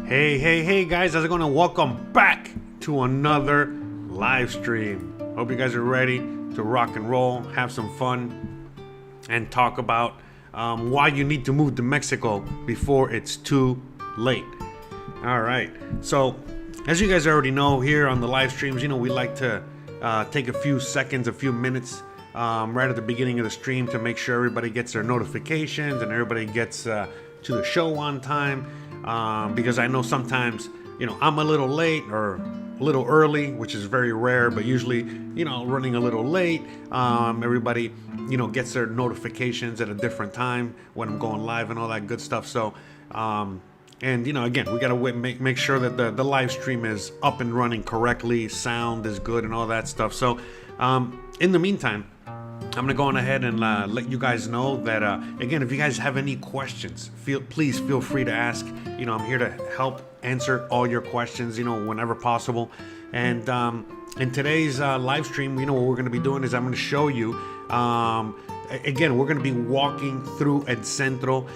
Hey guys, how's it going? Welcome back to another live stream. Hope you guys are ready to rock and roll, have some fun, and talk about why you need to move to Mexico before it's too late. All right, so as you guys already know, here on the live streams, we like to take a few seconds, a few minutes right at the beginning of the stream to make sure everybody gets their notifications and everybody gets to the show on time. Because I know sometimes, I'm a little late or a little early, which is very rare, but usually, running a little late. Everybody, gets their notifications at a different time when I'm going live and all that good stuff. So, and, again, we got to make sure that the live stream is up and running correctly, sound is good and all that stuff. So, in the meantime, I'm going to go on ahead and let you guys know that, again, if you guys have any questions, please feel free to ask. I'm here to help answer all your questions, whenever possible. And in today's live stream, what we're going to be doing is I'm going to show you, again, we're going to be walking through El Centro.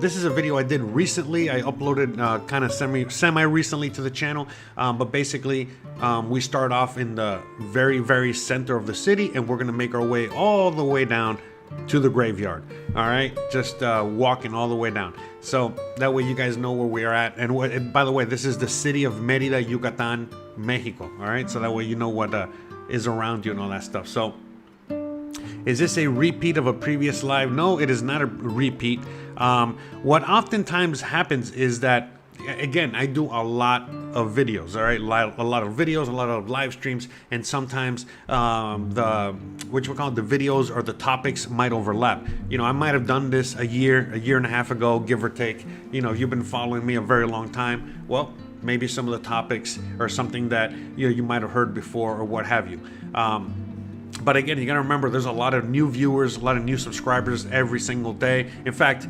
This is a video I did recently. I uploaded kind of semi-recently to the channel. But basically, we start off in the very, very center of the city, and we're going to make our way all the way down to the graveyard. All right, just walking all the way down. So that way you guys know where we are at. And by the way, this is the city of Merida, Yucatan, Mexico. All right, so that way you know what is around you and all that stuff. So is this a repeat of a previous live? No, it is not a repeat. What oftentimes happens is that, again, I do a lot of videos, all right? A lot of videos, a lot of live streams, and sometimes the videos or the topics might overlap. I might have done this a year and a half ago, give or take. If you've been following me a very long time, well, maybe some of the topics are something that you might have heard before or what have you. But again, you got to remember, there's a lot of new viewers, a lot of new subscribers every single day. In fact,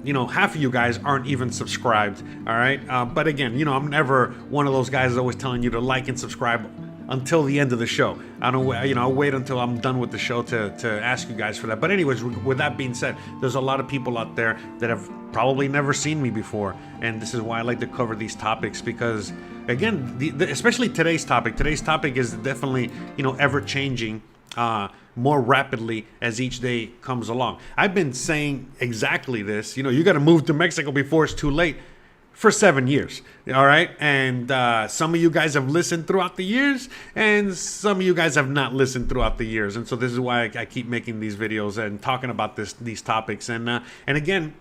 half of you guys aren't even subscribed, all right? But again, I'm never one of those guys that's always telling you to like and subscribe until the end of the show. I'll wait until I'm done with the show to ask you guys for that. But anyways, with that being said, there's a lot of people out there that have probably never seen me before. And this is why I like to cover these topics because, again, especially today's topic. Today's topic is definitely, ever-changing. More rapidly as each day comes along. I've been saying exactly this. You got to move to Mexico before it's too late for 7 years. All right. And some of you guys have listened throughout the years and some of you guys have not listened throughout the years. And so this is why I keep making these videos and talking about these topics. And again,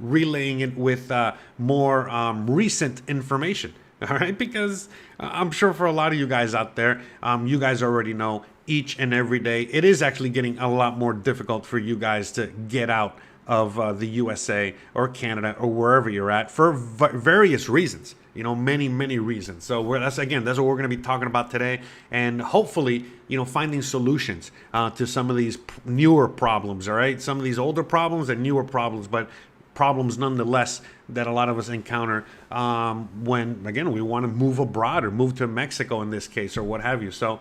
relaying it with more recent information. All right. Because I'm sure for a lot of you guys out there, you guys already know each and every day, it is actually getting a lot more difficult for you guys to get out of the USA or Canada or wherever you're at for various reasons, many reasons. So that's what we're going to be talking about today, and hopefully, finding solutions to some of these newer problems, all right? Some of these older problems and newer problems, but problems nonetheless that a lot of us encounter when, again, we want to move abroad or move to Mexico in this case or what have you. So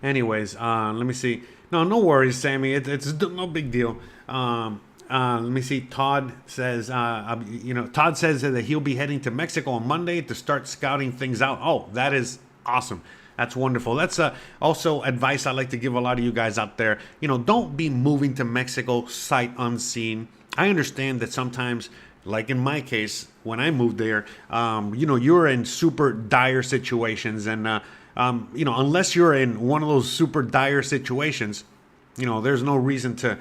anyways, let me see. No worries, Sammy. It's no big deal. Let me see. Todd says, Todd says that he'll be heading to Mexico on Monday to start scouting things out. Oh, that is awesome. That's wonderful. That's also advice I like to give a lot of you guys out there. Don't be moving to Mexico sight unseen. I understand that sometimes, like in my case, when I moved there, you're in super dire situations and, unless you're in one of those super dire situations, there's no reason to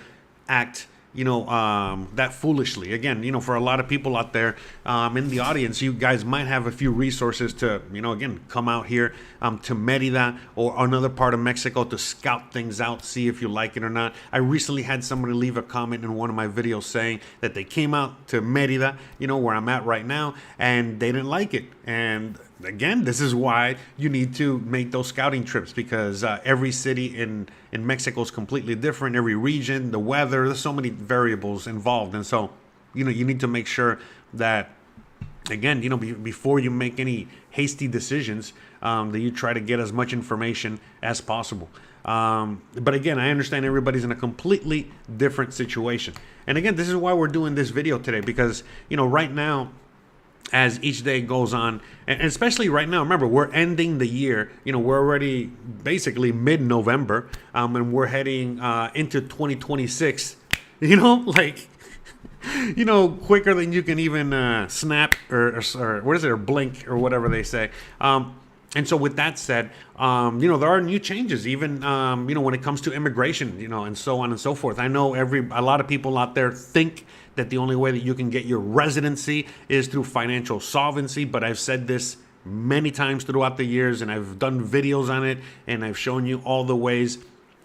act, that foolishly. Again, for a lot of people out there in the audience, you guys might have a few resources to, again, come out here to Merida or another part of Mexico to scout things out, see if you like it or not. I recently had somebody leave a comment in one of my videos saying that they came out to Merida, where I'm at right now, and they didn't like it. And again, this is why you need to make those scouting trips, because every city in Mexico is completely different. Every region, the weather, there's so many variables involved. And so, you need to make sure that again, before you make any hasty decisions, that you try to get as much information as possible. But again, I understand everybody's in a completely different situation. And again, this is why we're doing this video today, because, right now, as each day goes on, and especially right now, remember, we're ending the year. We're already basically mid-November, and we're heading into 2026. Like, quicker than you can even snap or what is it, or blink, or whatever they say. And so with that said, there are new changes, even, when it comes to immigration, and so on and so forth. I know a lot of people out there think that the only way that you can get your residency is through financial solvency, but I've said this many times throughout the years, and I've done videos on it, and I've shown you all the ways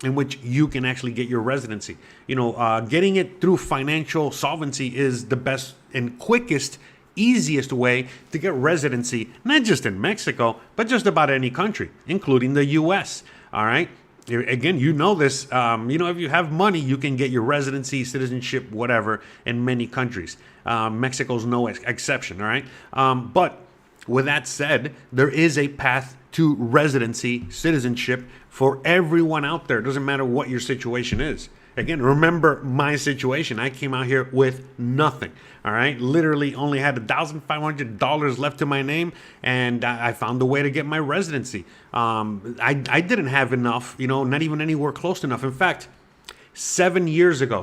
in which you can actually get your residency. Getting it through financial solvency is the best and quickest, easiest way to get residency, not just in Mexico, but just about any country, including the U.S. All right. Again, this. If you have money, you can get your residency, citizenship, whatever, in many countries. Mexico's no exception. All right. But with that said, there is a path to residency, citizenship for everyone out there. It doesn't matter what your situation is. Again, remember my situation. I came out here with nothing. All right. Literally only had $1,500 left to my name, and I found a way to get my residency. I didn't have enough, not even anywhere close to enough. In fact, 7.5 years ago,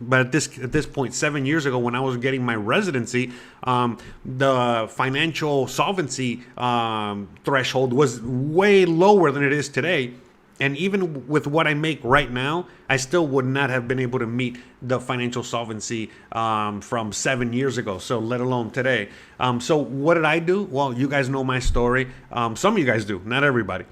but at this point, 7 years ago, when I was getting my residency, the financial solvency threshold was way lower than it is today. And even with what I make right now, I still would not have been able to meet the financial solvency from 7 years ago, so let alone today. So what did I do? Well, you guys know my story. Some of you guys do, not everybody.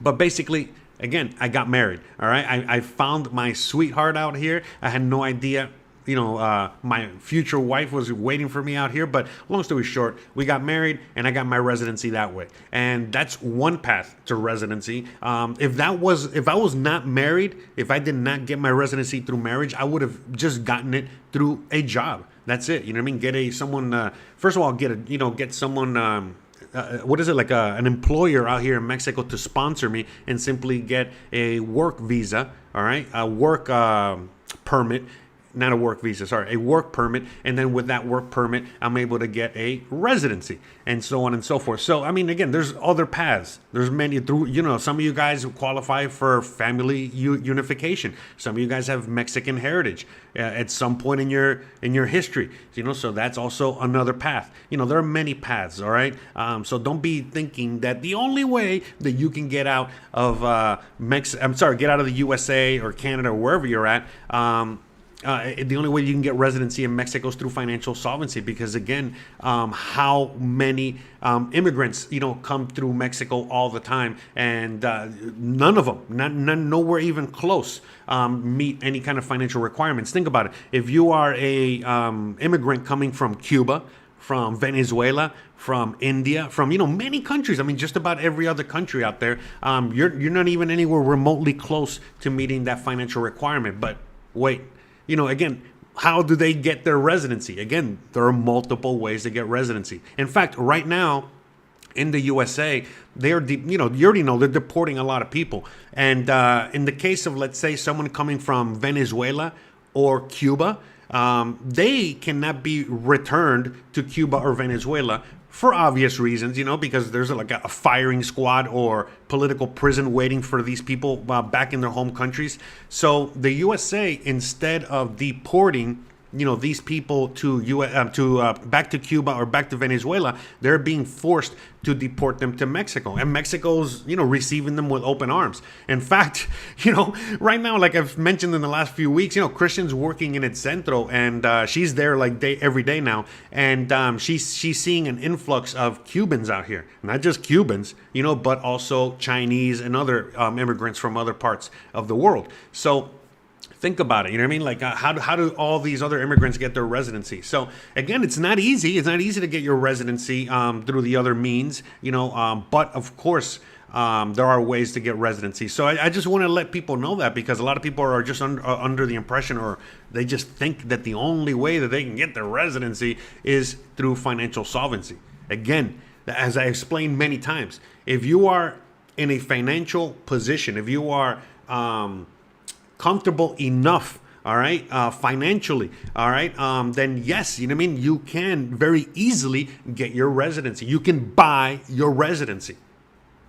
But basically, again, I got married, all right? I found my sweetheart out here. I had no idea, my future wife was waiting for me out here. But long story short, we got married, and I got my residency that way. And that's one path to residency. If I was not married, if I did not get my residency through marriage, I would have just gotten it through a job. That's it. You know what I mean? First of all, get someone. What is it, like an employer out here in Mexico to sponsor me and simply get a work visa, all right, a work permit, not a work visa, sorry, a work permit. And then with that work permit, I'm able to get a residency, and so on and so forth. So, I mean, again, there's other paths. There's many some of you guys qualify for family unification. Some of you guys have Mexican heritage at some point in your history, so that's also another path. There are many paths, all right? So don't be thinking that the only way that you can get out of get out of the USA or Canada or wherever you're at, the only way you can get residency in Mexico is through financial solvency, because again, how many immigrants come through Mexico all the time, and none of them, nowhere even close, meet any kind of financial requirements. Think about it. If you are a immigrant coming from Cuba, from Venezuela, from India, from many countries. I mean, just about every other country out there. You're not even anywhere remotely close to meeting that financial requirement. But wait. Again, how do they get their residency? Again, there are multiple ways to get residency. In fact, right now in the USA, they are, you already know they're deporting a lot of people. And in the case of, let's say, someone coming from Venezuela or Cuba, they cannot be returned to Cuba or Venezuela for obvious reasons, because there's like a firing squad or political prison waiting for these people back in their home countries. So the USA, instead of deporting these people to back to Cuba or back to Venezuela, they're being forced to deport them to Mexico, and Mexico's receiving them with open arms. In fact, right now, like I've mentioned in the last few weeks, Christian's working in El Centro, and she's there like every day now, and she's seeing an influx of Cubans out here, not just Cubans, but also Chinese and other immigrants from other parts of the world. So think about it. You know what I mean? Like, how do all these other immigrants get their residency? So again, it's not easy. It's not easy to get your residency through the other means, but of course, there are ways to get residency. So I just want to let people know that, because a lot of people are just under the impression, or they just think that the only way that they can get their residency is through financial solvency. Again, as I explained many times, if you are in a financial position, if you are comfortable enough, all right, financially, all right, then yes, you know what I mean, you can very easily get your residency. You can buy your residency.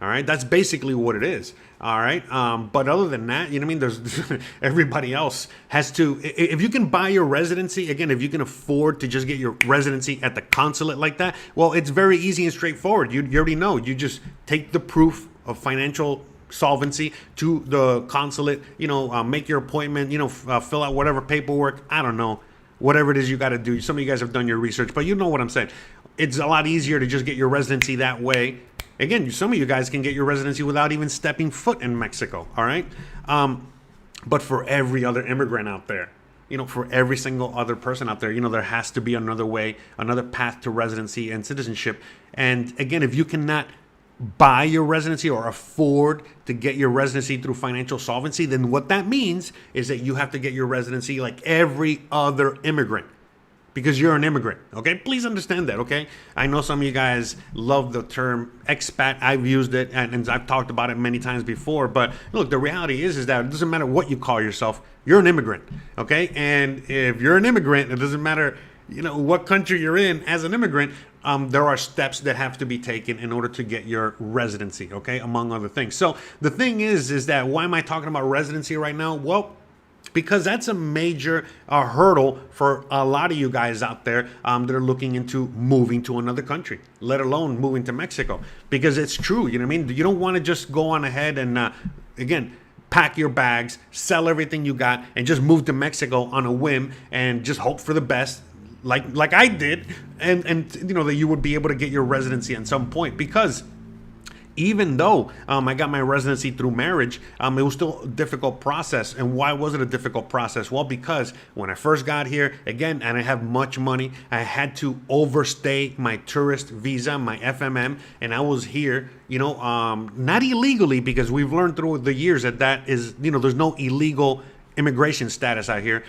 All right, that's basically what it is. All right, but other than that, you know what I mean, there's everybody else has to. If you can buy your residency, again, if you can afford to just get your residency at the consulate like that, well, it's very easy and straightforward. You already know. You just take the proof of financial solvency to the consulate, you know, make your appointment, you know, fill out whatever paperwork, I don't know, whatever it is you got to do. Some of you guys have done your research, but you know what I'm saying. It's a lot easier to just get your residency that way. Again, some of you guys can get your residency without even stepping foot in Mexico, all right? But for every other immigrant out there, you know, for every single other person out there, you know, there has to be another way, another path to residency and citizenship. And again, if you cannot buy your residency or afford to get your residency through financial solvency, then what that means is that you have to get your residency like every other immigrant, because you're an immigrant, okay? Please understand that, okay? I know some of you guys love the term expat. I've used it, and I've talked about it many times before, but look, the reality is that it doesn't matter what you call yourself, you're an immigrant, okay? And if you're an immigrant, it doesn't matter, you know, what country you're in as an immigrant, there are steps that have to be taken in order to get your residency, okay, among other things. So the thing is that why am I talking about residency right now? Well, because that's a major hurdle for a lot of you guys out there that are looking into moving to another country, let alone moving to Mexico. Because it's true, you know what I mean? You don't want to just go on ahead and, again, pack your bags, sell everything you got, and just move to Mexico on a whim and just hope for the best, like I did, and you know, that you would be able to get your residency at some point. Because even though I got my residency through marriage, it was still a difficult process. And why was it a difficult process? Well, because when I first got here, again, and I have much money, I had to overstay my tourist visa, my FMM, and I was here, you know, not illegally, because we've learned through the years that is, you know, there's no illegal immigration status out here.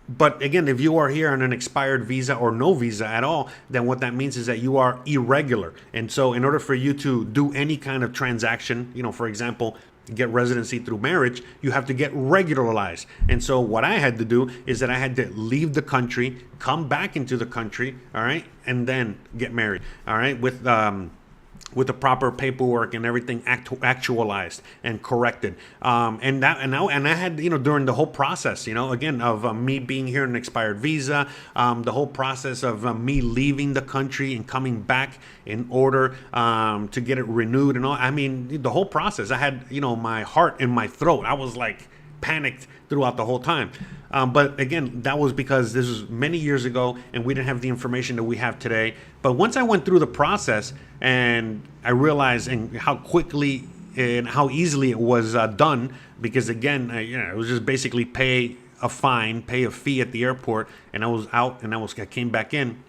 But again, if you are here on an expired visa or no visa at all, then what that means is that you are irregular. And so in order for you to do any kind of transaction, you know, for example, get residency through marriage, you have to get regularized. And so what I had to do is that I had to leave the country, come back into the country, all right, and then get married, all right, with the proper paperwork and everything actualized and corrected. And I had, you know, during the whole process, you know, again, of me being here on an expired visa, the whole process of me leaving the country and coming back in order to get it renewed and all. I mean, the whole process, I had, you know, my heart in my throat. I was like panicked throughout the whole time. But again, that was because this was many years ago and we didn't have the information that we have today. But once I went through the process and I realized how quickly and how easily it was done, because again, you know, it was just basically pay a fee at the airport, and I was out and I came back in.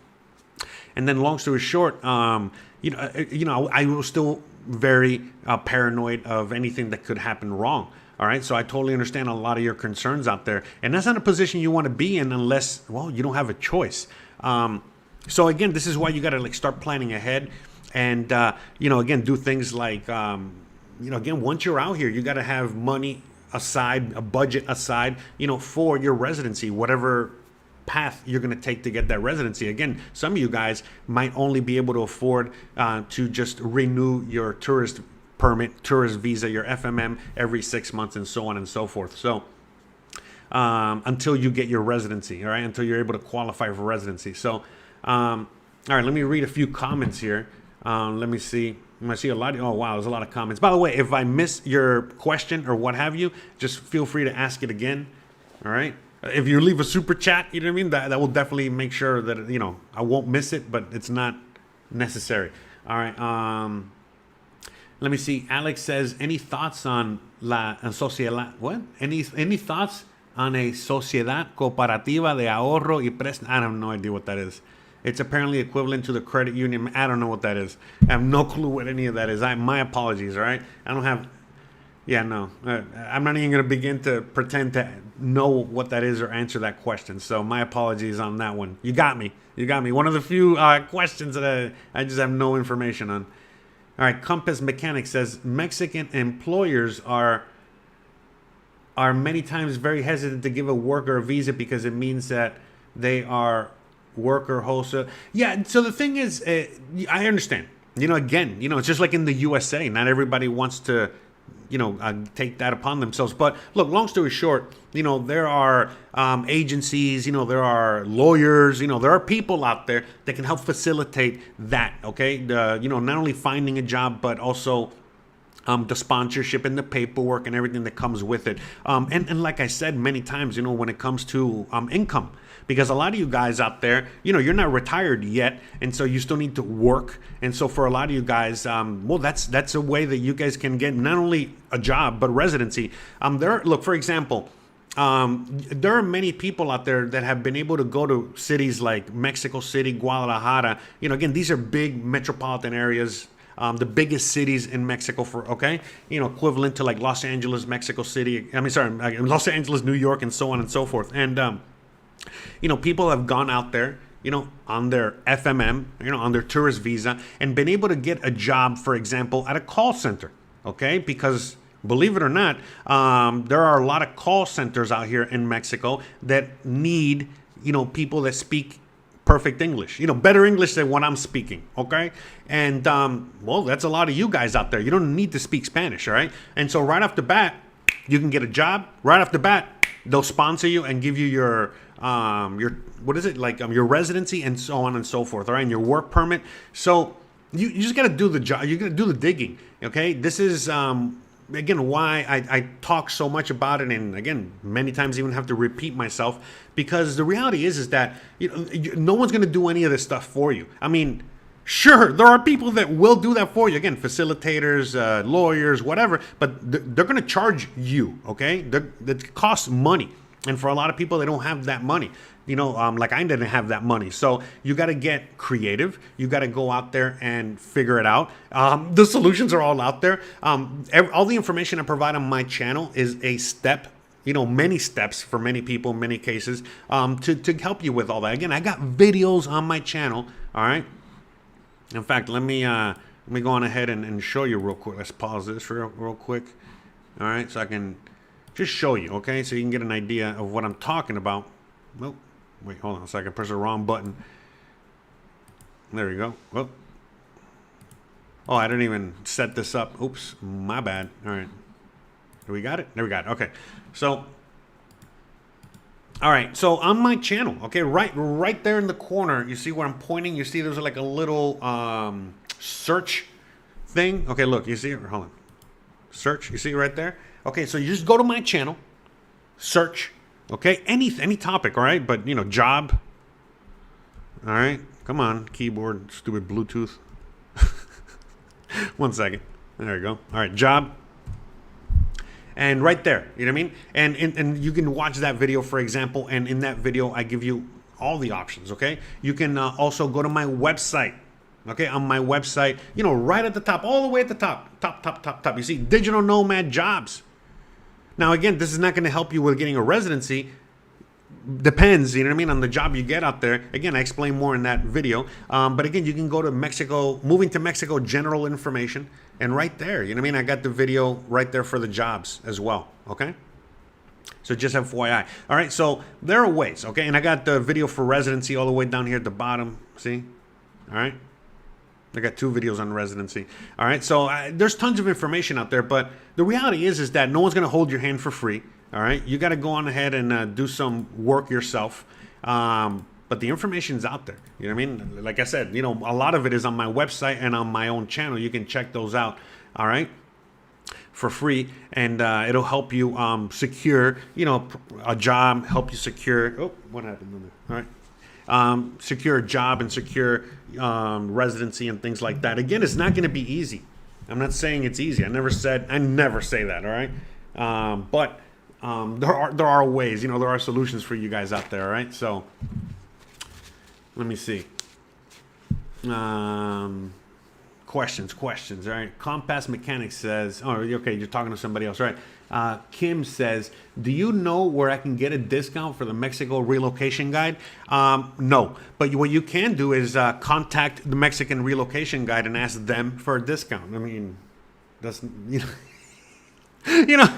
And then long story short, you know, I was still very paranoid of anything that could happen wrong. All right, so I totally understand a lot of your concerns out there, and that's not a position you want to be in unless, well, you don't have a choice. So again, this is why you got to like start planning ahead, and you know, again, do things like, you know, again, once you're out here, you got to have money aside, a budget aside, you know, for your residency, whatever path you're going to take to get that residency. Again, some of you guys might only be able to afford to just renew your tourist permit, tourist visa, your FMM every 6 months, and so on and so forth. So until you get your residency, all right, until you're able to qualify for residency. So all right, let me read a few comments here. Let me see. I see a lot of, oh wow, there's a lot of comments. By the way, if I miss your question or what have you, just feel free to ask it again. All right, if you leave a super chat, you know what I mean, that will definitely make sure that, you know, I won't miss it, but it's not necessary. All right, let me see. Alex says, any thoughts on la sociedad? What? Any thoughts on a sociedad cooperativa de ahorro y préstamo? I have no idea what that is. It's apparently equivalent to the credit union. I don't know what that is. I have no clue what any of that is. My apologies, all right? I don't have... Yeah, no. I'm not even going to begin to pretend to know what that is or answer that question. So my apologies on that one. You got me. You got me. One of the few questions that I just have no information on. All right, Compass Mechanic says Mexican employers are many times very hesitant to give a worker a visa because it means that they are worker wholesale. Yeah, so the thing is, I understand. Again, it's just like in the USA. Not everybody wants to take that upon themselves. But look, long story short, there are agencies, there are lawyers, there are people out there that can help facilitate that. Okay, not only finding a job, but also the sponsorship and the paperwork and everything that comes with it. And like I said many times, when it comes to income. Because a lot of you guys out there, you're not retired yet, and so you still need to work. And so for a lot of you guys, that's a way that you guys can get not only a job but residency. Look, for example, there are many people out there that have been able to go to cities like Mexico City, Guadalajara. Again, these are big metropolitan areas. The biggest cities in Mexico equivalent to like Los Angeles, Mexico City. Los Angeles, New York, and so on and so forth. And people have gone out there, on their FMM, on their tourist visa, and been able to get a job, for example, at a call center, okay? Because believe it or not, there are a lot of call centers out here in Mexico that need, people that speak perfect English, better English than what I'm speaking, okay? And, that's a lot of you guys out there. You don't need to speak Spanish, all right? And so right off the bat, you can get a job. Right off the bat, they'll sponsor you and give you your your residency and so on and so forth, all right, and your work permit. So you just got to do the job. You got to do the digging, okay? This is again why I talk so much about it, and again many times even have to repeat myself, because the reality is that no one's going to do any of this stuff for you. I mean, sure, there are people that will do that for you. Again, facilitators, lawyers, whatever, but they're going to charge you, okay? That costs money. And for a lot of people, they don't have that money. Like I didn't have that money. So you got to get creative. You got to go out there and figure it out. The solutions are all out there. All the information I provide on my channel is a step, many steps for many people, in many cases, to help you with all that. Again, I got videos on my channel. All right. In fact, let me go on ahead and show you real quick. Let's pause this real quick. All right. So I can just show you, okay? So you can get an idea of what I'm talking about. Oh, wait, hold on a second. Press the wrong button. There we go. Oh, I didn't even set this up. Oops, my bad. All right. We got it? There we got it. Okay. So, all right. So on my channel, okay, right there in the corner, you see where I'm pointing? You see there's like a little search thing? Okay, look, you see it? Hold on. Search, you see it right there? Okay, so you just go to my channel, search, okay, any topic, all right? But, job, all right? Come on, keyboard, stupid Bluetooth. 1 second. There we go. All right, job. And right there, you know what I mean? And you can watch that video, for example, and in that video, I give you all the options, okay? You can also go to my website. Okay, on my website, right at the top, all the way at the top, you see digital nomad jobs. Now, again, this is not going to help you with getting a residency. Depends, on the job you get out there. Again, I explain more in that video. But again, you can go to Mexico, moving to Mexico, general information. And right there, I got the video right there for the jobs as well, okay? So just FYI. All right, so there are ways, okay? And I got the video for residency all the way down here at the bottom, see? All right? I got 2 videos on residency. All right, so there's tons of information out there, but the reality is that no one's going to hold your hand for free. All right, you got to go on ahead and do some work yourself. But the information's out there. You know what I mean? Like I said, a lot of it is on my website and on my own channel. You can check those out. All right, for free, and it'll help you secure, a job. Help you secure. Oh, what happened? All right. Secure a job and secure residency and things like that. Again, it's not going to be easy. I'm not saying it's easy. I never say that. All right, but there are ways. There are solutions for you guys out there. All right, so let me see. Um, questions. All right. Compass Mechanics says, oh, okay, you're talking to somebody else, right? Kim says, do you know where I can get a discount for the Mexico relocation guide? No, but what you can do is contact the Mexican relocation guide and ask them for a discount. I mean, that's, you know,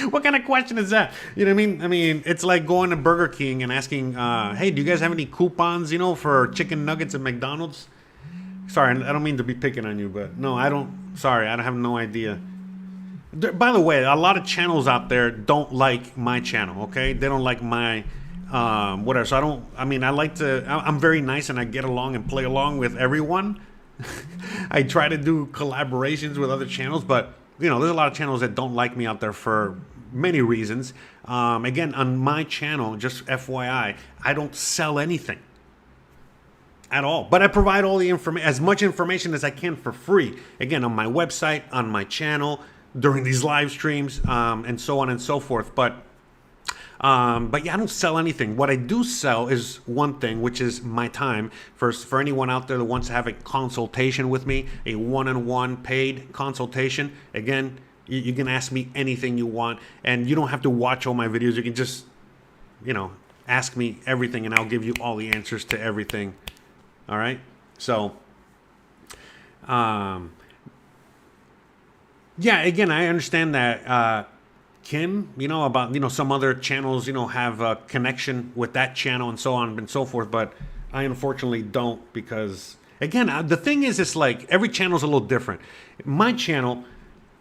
what kind of question is that? You know what I mean? I mean, it's like going to Burger King and asking, hey, do you guys have any coupons, for chicken nuggets at McDonald's? Sorry, I don't mean to be picking on you, but no, I don't. Sorry, I have no idea. By the way, a lot of channels out there don't like my channel, okay? They don't like my whatever. So I'm very nice and I get along and play along with everyone. I try to do collaborations with other channels, but there's a lot of channels that don't like me out there for many reasons. Again, on my channel, just FYI, I don't sell anything at all, but I provide all the information, as much information as I can for free. Again, on my website, on my channel, during these live streams, and so on and so forth. But yeah, I don't sell anything. What I do sell is one thing, which is my time. For anyone out there that wants to have a consultation with me, a one-on-one paid consultation. Again, you can ask me anything you want, and you don't have to watch all my videos. You can just, ask me everything, and I'll give you all the answers to everything. All right. So, yeah, again, I understand that, Kim, about, some other channels, have a connection with that channel and so on and so forth. But I unfortunately don't, because, again, the thing is, it's like every channel is a little different. My channel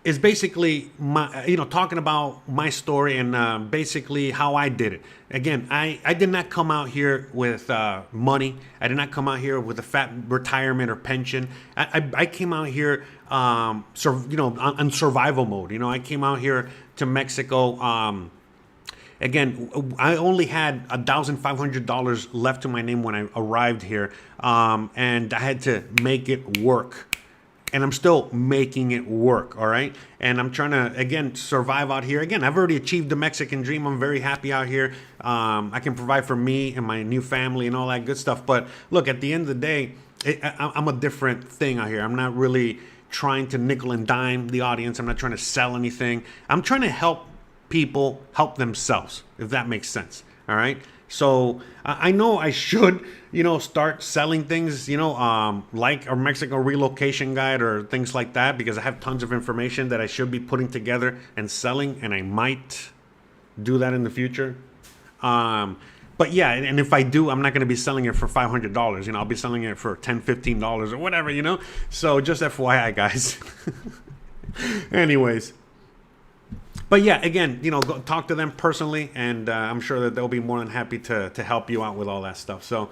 is basically talking about my story and basically how I did it. Again, I did not come out here with money. I did not come out here with a fat retirement or pension. I came out here, on survival mode. I came out here to Mexico. Again, I only had $1,500 left to my name when I arrived here, and I had to make it work. And I'm still making it work, all right? And I'm trying to, again, survive out here. Again, I've already achieved the Mexican dream. I'm very happy out here. I can provide for me and my new family and all that good stuff. But look, at the end of the day, I'm a different thing out here. I'm not really trying to nickel and dime the audience. I'm not trying to sell anything. I'm trying to help people help themselves, if that makes sense, all right? So I know I should, start selling things, like a Mexico relocation guide or things like that, because I have tons of information that I should be putting together and selling, and I might do that in the future. But yeah, and if I do, I'm not going to be selling it for $500. I'll be selling it for $10, $15 or whatever, So just FYI, guys. Anyways. But yeah, again, go talk to them personally, and I'm sure that they'll be more than happy to help you out with all that stuff. So,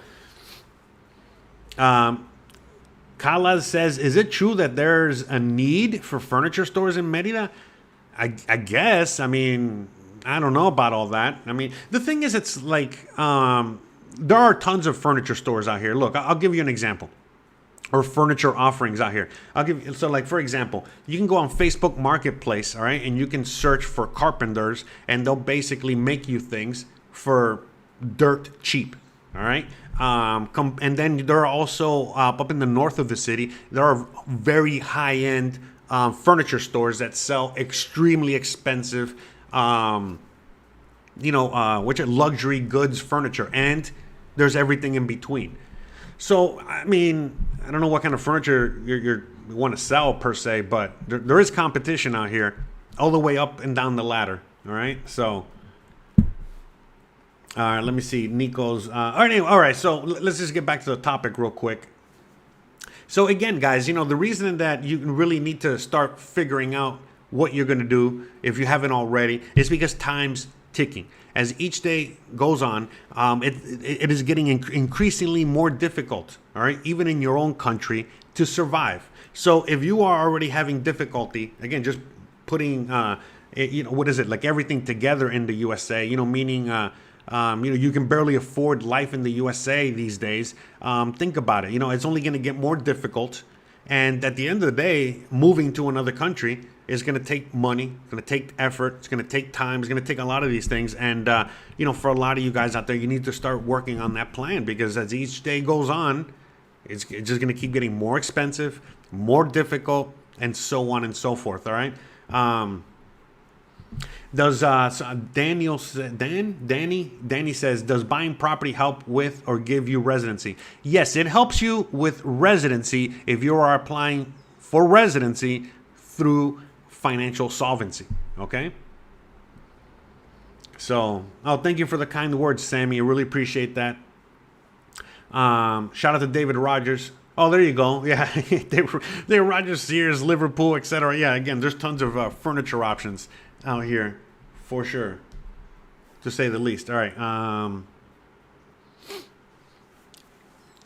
Kala says, is it true that there's a need for furniture stores in Merida? I guess. I mean, I don't know about all that. I mean, the thing is, it's like there are tons of furniture stores out here. Look, I'll give you an example. Or furniture offerings out here. Like, for example, you can go on Facebook Marketplace, all right, and you can search for carpenters, and they'll basically make you things for dirt cheap, all right. And then there are also up in the north of the city, there are very high-end furniture stores that sell extremely expensive, which are luxury goods furniture, and there's everything in between. So, I mean, I don't know what kind of furniture you want to sell per se, but there is competition out here all the way up and down the ladder. All right. So, let me see. Nico's. All right. So let's just get back to the topic real quick. So again, guys, the reason that you really need to start figuring out what you're going to do, if you haven't already, is because time's ticking. As each day goes on, it is getting increasingly more difficult, all right, even in your own country, to survive. So if you are already having difficulty, again, just putting, what is it, like everything together in the USA, meaning, you can barely afford life in the USA these days. Think about it. It's only going to get more difficult. And at the end of the day, moving to another country is going to take money, it's going to take effort, it's going to take time, it's going to take a lot of these things. And, for a lot of you guys out there, you need to start working on that plan, because as each day goes on, It's just going to keep getting more expensive, more difficult, and so on and so forth. All right. Does Danny says, does buying property help with or give you residency? Yes, it helps you with residency if you are applying for residency through financial solvency. Okay. So, thank you for the kind words, Sammy. I really appreciate that. Shout out to David Rogers. Oh, there you go. Yeah, they were Rogers, Sears, Liverpool, etc. Yeah, again, there's tons of furniture options out here, for sure, to say the least. All right.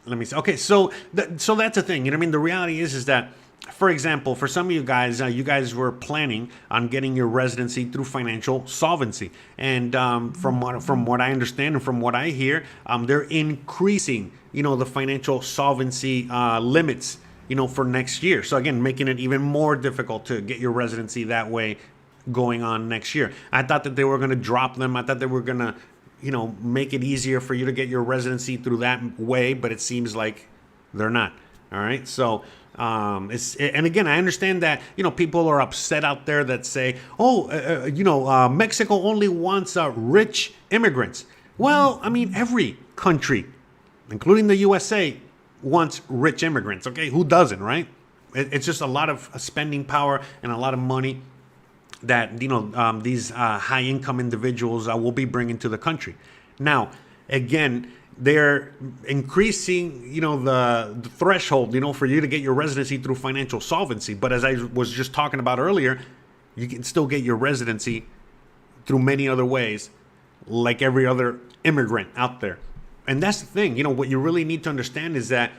Let me see. Okay, so that's the thing. You know what I mean? The reality is that, for example, for some of you guys were planning on getting your residency through financial solvency, and from what I understand and from what I hear, they're increasing, the financial solvency limits, for next year. So again, making it even more difficult to get your residency that way going on next year. I thought that they were going to drop them. I thought they were going to, make it easier for you to get your residency through that way, but it seems like they're not. All right, so. And again, I understand that, people are upset out there that say, Mexico only wants rich immigrants. Well, I mean, every country, including the USA, wants rich immigrants. Okay, who doesn't, right? It's just a lot of spending power and a lot of money that, these high income individuals will be bringing to the country. Now, again, they're increasing, the threshold, for you to get your residency through financial solvency. But as I was just talking about earlier, you can still get your residency through many other ways, like every other immigrant out there. And that's the thing, what you really need to understand is that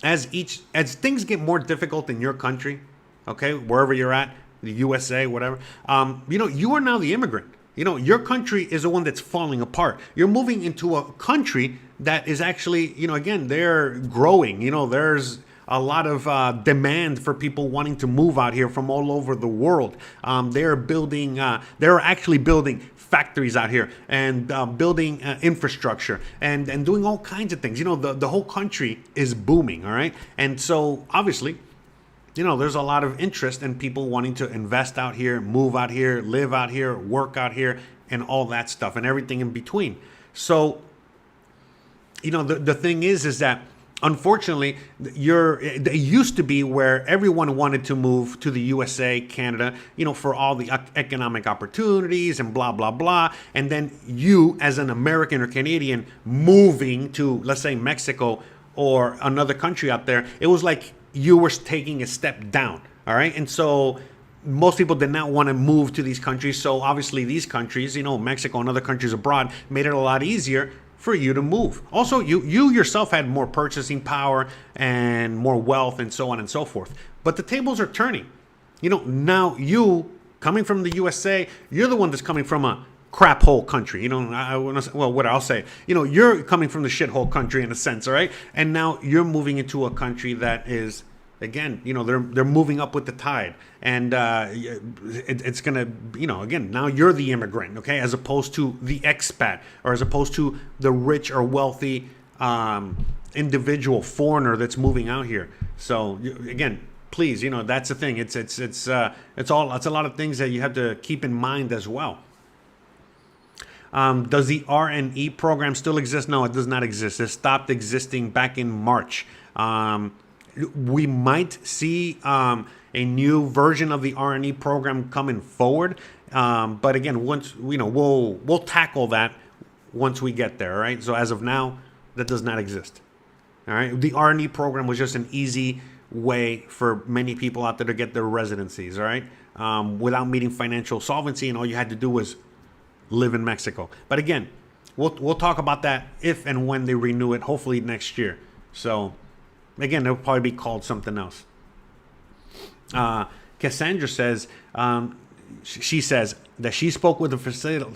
as things get more difficult in your country, okay, wherever you're at, the USA, whatever, you are now the immigrant. Your country is the one that's falling apart. You're moving into a country that is actually, again, they're growing. There's a lot of demand for people wanting to move out here from all over the world. They're actually building factories out here and building infrastructure and doing all kinds of things. The whole country is booming, all right? And so, obviously, there's a lot of interest in people wanting to invest out here, move out here, live out here, work out here, and all that stuff and everything in between. So, the thing is that unfortunately, it used to be where everyone wanted to move to the USA, Canada, for all the economic opportunities and blah, blah, blah. And then you, as an American or Canadian, moving to, let's say, Mexico or another country out there, it was like you were taking a step down, all right? And so most people did not want to move to these countries. So obviously these countries, Mexico and other countries abroad, made it a lot easier for you to move. Also, you yourself had more purchasing power and more wealth and so on and so forth. But the tables are turning. Now you, coming from the USA, you're the one that's coming from a crap hole country. I'll say, you're coming from the shithole country in a sense, all right? And now you're moving into a country that is, again, they're moving up with the tide, and it's gonna, again, now you're the immigrant, okay, as opposed to the expat, or as opposed to the rich or wealthy individual foreigner that's moving out here. So again, please, that's the thing. It's a lot of things that you have to keep in mind as well. Does the R&E program still exist? No, it does not exist. It stopped existing back in March. We might see a new version of the R&E program coming forward, but again, once we'll tackle that once we get there. All right. So as of now, that does not exist. All right. The R&E program was just an easy way for many people out there to get their residencies. All right, without meeting financial solvency, and all you had to do was live in Mexico. But again, we'll talk about that if and when they renew it, hopefully next year. So. Again, it'll probably be called something else. Cassandra says, she says that she spoke with a facilitator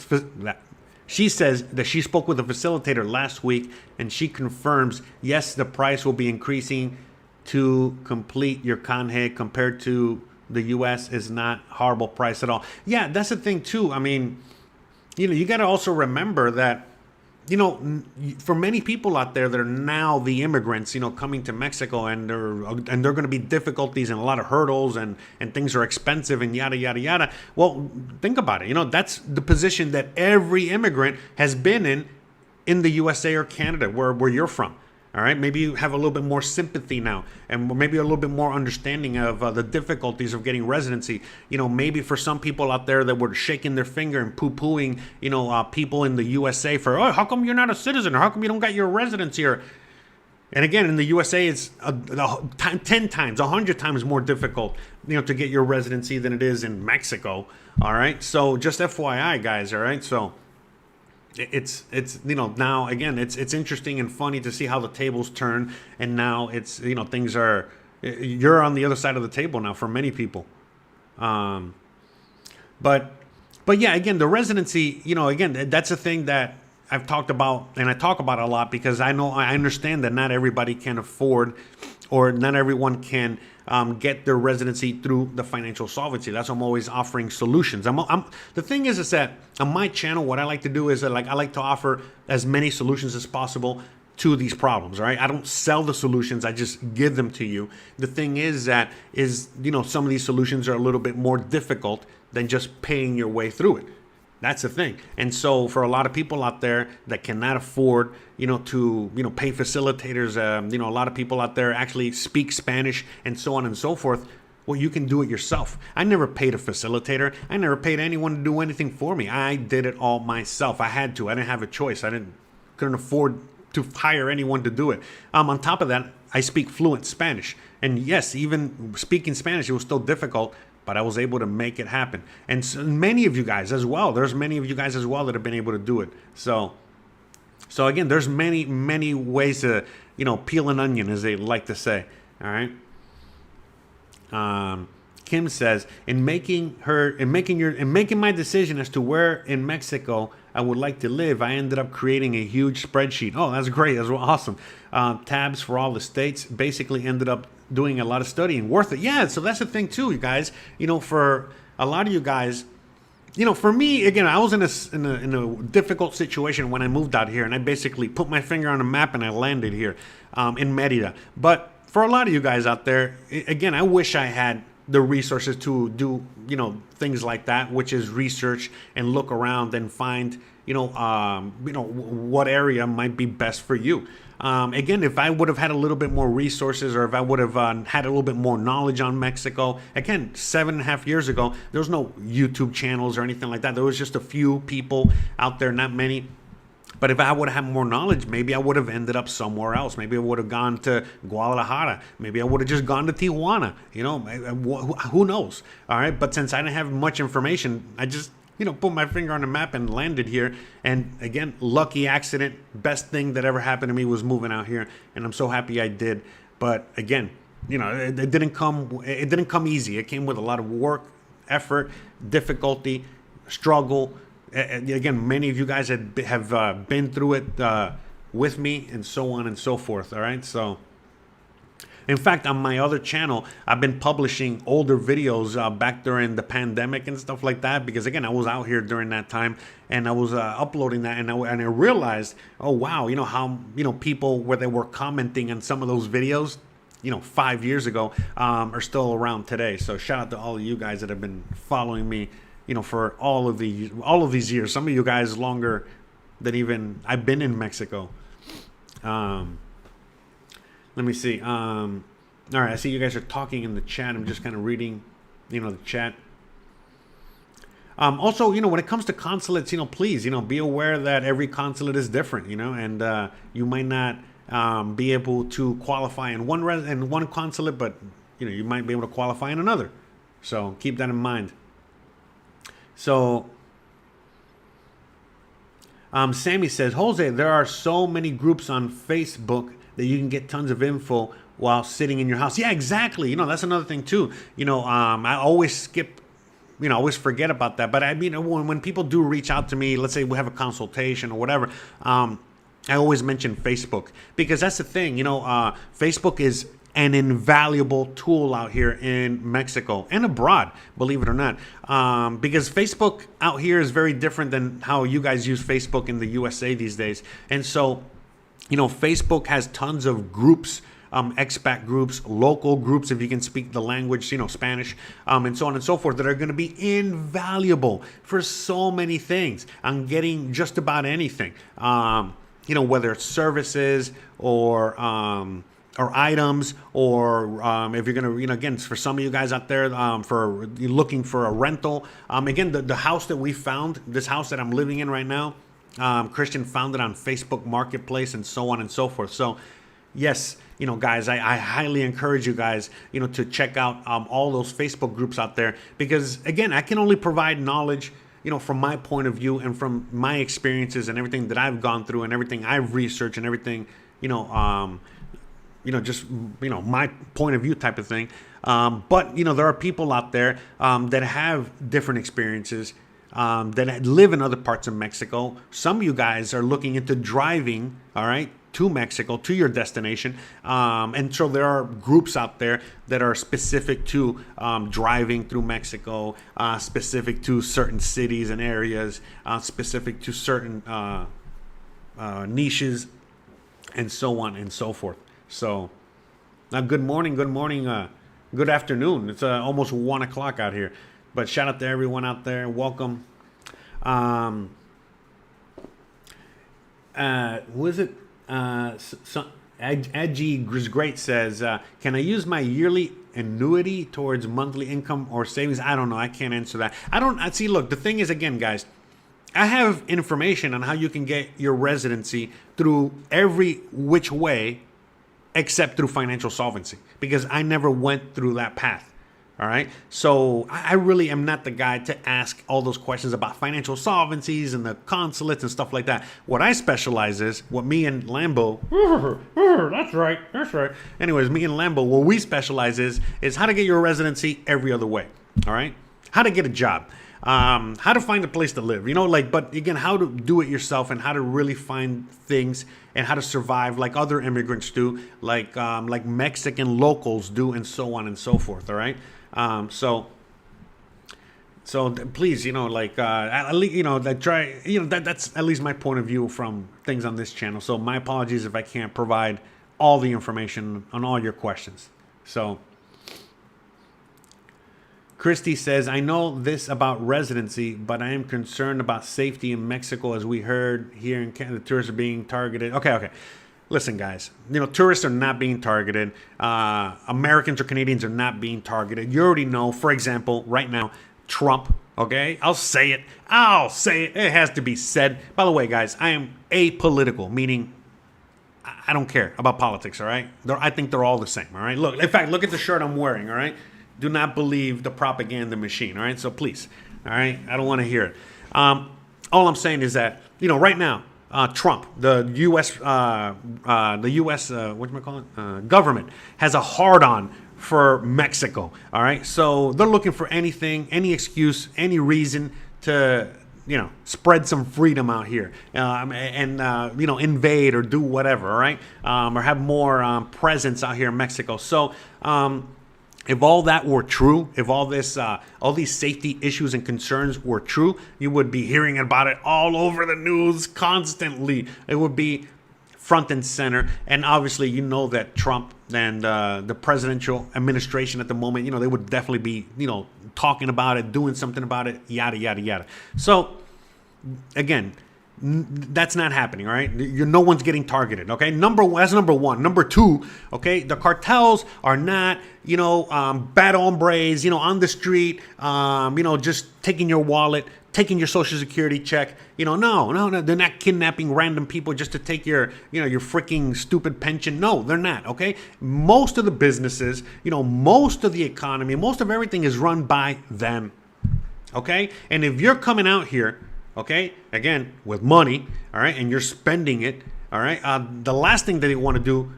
last week, and she confirms, yes, the price will be increasing to complete your canje compared to the U.S. is not horrible price at all. Yeah, that's the thing too. I mean, you got to also remember that for many people out there that are now the immigrants, coming to Mexico, and there are going to be difficulties and a lot of hurdles, and things are expensive and yada yada yada. Well, think about it. That's the position that every immigrant has been in the USA or Canada, where you're from. All right, maybe you have a little bit more sympathy now, and maybe a little bit more understanding of the difficulties of getting residency. Maybe for some people out there that were shaking their finger and poo-pooing, people in the USA for, oh, how come you're not a citizen, or how come you don't got your residency? And again, in the USA, it's 10 times, 100 times more difficult, to get your residency than it is in Mexico. All right, so just FYI, guys. All right, so. It's now again it's interesting and funny to see how the tables turn, and now it's things are, you're on the other side of the table now for many people. But yeah, again, the residency, again, that's a thing that I've talked about, and I talk about a lot because I understand that not everybody can afford, or not everyone can get their residency through the financial solvency. That's why I'm always offering solutions. The thing is that on my channel, what I like to do is I like to offer as many solutions as possible to these problems. Right? I don't sell the solutions; I just give them to you. The thing is that some of these solutions are a little bit more difficult than just paying your way through it. That's the thing. And so for a lot of people out there that cannot afford, to, pay facilitators, a lot of people out there actually speak Spanish and so on and so forth. Well, you can do it yourself. I never paid a facilitator. I never paid anyone to do anything for me. I did it all myself. I had to. I didn't have a choice. Couldn't afford to hire anyone to do it. On top of that, I speak fluent Spanish. And yes, even speaking Spanish, it was still difficult, but I was able to make it happen. And so many of you guys as well. There's many of you guys as well that have been able to do it. So again, there's many, many ways to, peel an onion, as they like to say. All right. Kim says, in making my decision as to where in Mexico I would like to live, I ended up creating a huge spreadsheet. Oh, that's great. That's awesome. Tabs for all the states. Basically ended up doing a lot of studying. Worth it. Yeah, so that's the thing too, you guys. For a lot of you guys, for me, again, I was in a difficult situation when I moved out here, and I basically put my finger on a map and I landed here in Merida. But for a lot of you guys out there, again, I wish I had the resources to do, things like that, which is research and look around and find, what area might be best for you. Again, if I would have had a little bit more resources, or if I would have had a little bit more knowledge on Mexico, again, 7.5 years ago, there was no YouTube channels or anything like that. There was just a few people out there, not many. But if I would have had more knowledge, maybe I would have ended up somewhere else. Maybe I would have gone to Guadalajara. Maybe I would have just gone to Tijuana. Who knows? All right. But since I didn't have much information, I just, put my finger on the map and landed here. And again, lucky accident. Best thing that ever happened to me was moving out here. And I'm so happy I did. But again, it didn't come easy. It came with a lot of work, effort, difficulty, struggle. Again, many of you guys have been through it with me, and so on and so forth. All right. So, in fact, on my other channel, I've been publishing older videos back during the pandemic and stuff like that, because again, I was out here during that time, and I was uploading that, and I realized, oh wow, how people where they were commenting on some of those videos, 5 years ago, are still around today. So shout out to all of you guys that have been following me, for all of these years. Some of you guys longer than even I've been in Mexico. Let me see. All right, I see you guys are talking in the chat. I'm just kind of reading, the chat. Also, when it comes to consulates, please, be aware that every consulate is different, and you might not be able to qualify in one consulate, but you might be able to qualify in another. So keep that in mind. So, Sammy says, Jose, there are so many groups on Facebook that you can get tons of info while sitting in your house. Yeah, exactly. That's another thing too. I always skip, always forget about that. But I mean, when people do reach out to me, let's say we have a consultation or whatever, I always mention Facebook, because that's the thing. Facebook is an invaluable tool out here in Mexico and abroad, believe it or not. Because Facebook out here is very different than how you guys use Facebook in the USA these days. And so, Facebook has tons of groups, expat groups, local groups, if you can speak the language, Spanish, and so on and so forth, that are going to be invaluable for so many things. I'm getting just about anything, whether it's services or items, or if you're going to, again, for some of you guys out there, for you're looking for a rental. Again, the house that we found, this house that I'm living in right now, Christian found it on Facebook Marketplace and so on and so forth. So, yes, guys, I highly encourage you guys, to check out all those Facebook groups out there, because, again, I can only provide knowledge, from my point of view and from my experiences and everything that I've gone through and everything I've researched and everything, just, my point of view type of thing. But, there are people out there that have different experiences, that live in other parts of Mexico. Some of you guys are looking into driving, all right, to Mexico, to your destination. And so there are groups out there that are specific to driving through Mexico, specific to certain cities and areas, specific to certain niches, and so on and so forth. So, good morning, good afternoon. It's almost 1 o'clock out here. But shout out to everyone out there. Welcome. Who is it? Agi Great says, can I use my yearly annuity towards monthly income or savings? I don't know. I can't answer that. See, look, the thing is, again, guys, I have information on how you can get your residency through every which way except through financial solvency, because I never went through that path. All right. So I really am not the guy to ask all those questions about financial solvencies and the consulates and stuff like that. What I specialize is, what me and Lambo, that's right. Anyways, me and Lambo, what we specialize is how to get your residency every other way. All right. How to get a job, how to find a place to live, but again, how to do it yourself and how to really find things and how to survive like other immigrants do, like Mexican locals do, and so on and so forth. All right. So please, at least, try, that's at least my point of view from things on this channel. So my apologies if I can't provide all the information on all your questions. So Christy says, I know this about residency, but I am concerned about safety in Mexico, as we heard here in Canada, tourists are being targeted. Okay. Listen, guys, tourists are not being targeted. Americans or Canadians are not being targeted. You already know, for example, right now, Trump, okay? I'll say it. It has to be said. By the way, guys, I am apolitical, meaning I don't care about politics, all right? I think they're all the same, all right? Look, in fact, look at the shirt I'm wearing, all right? Do not believe the propaganda machine, all right? So please, all right? I don't want to hear it. All I'm saying is that, right now, Trump, the U.S. Government has a hard-on for Mexico. All right, so they're looking for anything, any excuse, any reason to, spread some freedom out here, and invade or do whatever. All right, or have more presence out here in Mexico. So. If all that were true, if all these safety issues and concerns were true, you would be hearing about it all over the news constantly. It would be front and center. And obviously, that Trump and the presidential administration at the moment, they would definitely be, talking about it, doing something about it, yada, yada, yada. So, again, that's not happening, all right? No one's getting targeted, okay? That's number one. Number two, okay, the cartels are not, bad hombres, on the street, just taking your wallet, taking your social security check. No, they're not kidnapping random people just to take your freaking stupid pension. No, they're not, okay? Most of the businesses, most of the economy, most of everything is run by them, okay? And if you're coming out here, okay, again, with money, all right, and you're spending it, all right, the last thing that they want to do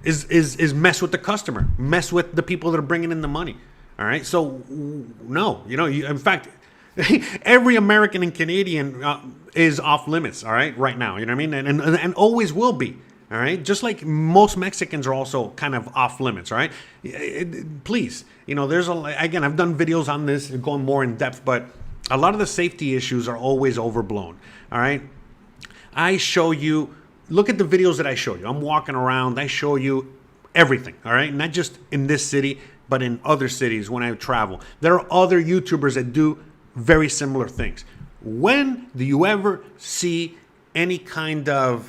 is mess with the customer, mess with the people that are bringing in the money, all right? So, no, in fact, every American and Canadian is off limits, all right, right now, you know what I mean? And always will be, All right, just like most Mexicans are also kind of off limits. All right, please, there's again, I've done videos on this going more in depth, but a lot of the safety issues are always overblown. All right, I show you. Look at the videos that I show you. I'm walking around. I show you everything. All right, not just in this city, but in other cities when I travel. There are other YouTubers that do very similar things. When do you ever see any kind of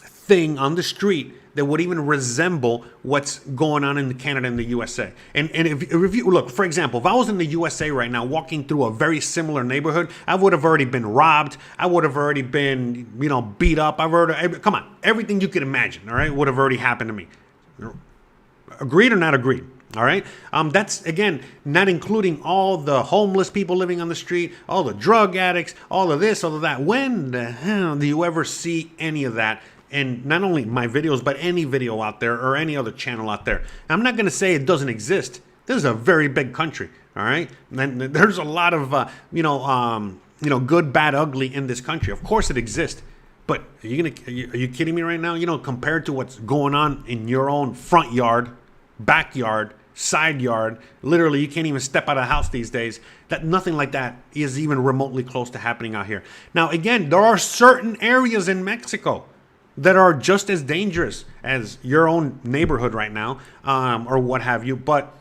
thing on the street that would even resemble what's going on in Canada and the USA? And if you look, for example, if I was in the USA right now walking through a very similar neighborhood, I would have already been robbed. I would have already been, beat up. Come on, everything you could imagine, all right, would have already happened to me. Agreed or not agreed? All right. That's, again, not including all the homeless people living on the street, all the drug addicts, all of this, all of that. When the hell do you ever see any of that? And not only my videos, but any video out there or any other channel out there. I'm not going to say it doesn't exist. This is a very big country. All right. And there's a lot of, good, bad, ugly in this country. Of course it exists. But are you kidding me right now? Compared to what's going on in your own front yard, backyard, side yard, literally you can't even step out of the house these days. That nothing like that is even remotely close to happening out here. Now, again, there are certain areas in Mexico that are just as dangerous as your own neighborhood right now, or what have you. But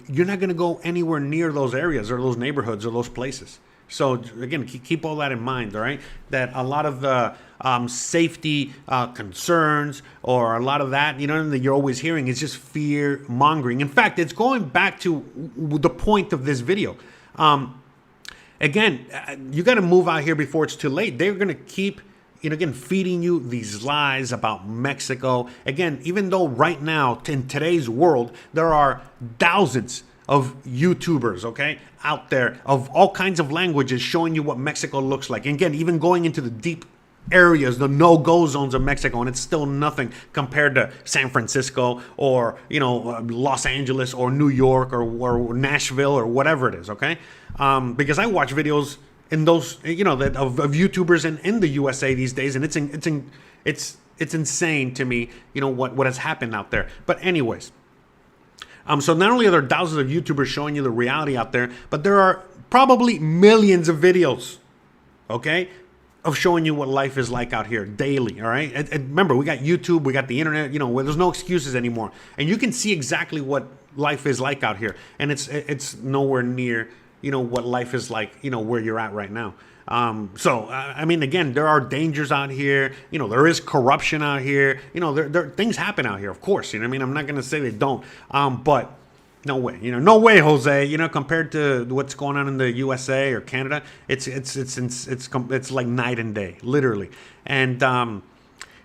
you're not going to go anywhere near those areas or those neighborhoods or those places. So again, keep all that in mind, all right? That a lot of the safety concerns or a lot of that, that you're always hearing is just fear mongering. In fact, it's going back to the point of this video. Again, you got to move out here before it's too late. They're going to keep, again, feeding you these lies about Mexico. Again, even though right now in today's world, there are thousands of YouTubers, okay, out there of all kinds of languages showing you what Mexico looks like. And again, even going into the deep areas, the no-go zones of Mexico, and it's still nothing compared to San Francisco or, Los Angeles or New York or Nashville or whatever it is, okay? Because I watch videos in those, that of YouTubers in the USA these days, and it's insane to me, what has happened out there. But anyways, so not only are there thousands of YouTubers showing you the reality out there, but there are probably millions of videos, okay, of showing you what life is like out here daily, all right? And remember, we got YouTube, we got the internet, where there's no excuses anymore. And you can see exactly what life is like out here. And it's nowhere near, what life is like, where you're at right now. I mean, again, there are dangers out here. There is corruption out here. There things happen out here, of course. I'm not going to say they don't. But no way. No way, Jose. Compared to what's going on in the USA or Canada, it's like night and day, literally. And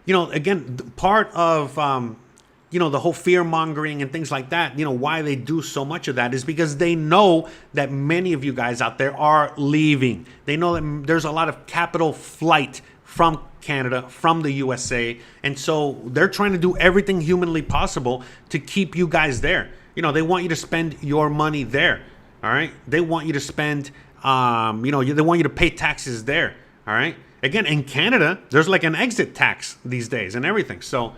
again, part of the whole fear mongering and things like that, why they do so much of that is because they know that many of you guys out there are leaving. They know that there's a lot of capital flight from Canada, from the USA. And so they're trying to do everything humanly possible to keep you guys there. They want you to spend your money there. All right. They want you to spend, they want you to pay taxes there. All right. Again, in Canada, there's like an exit tax these days and everything. So,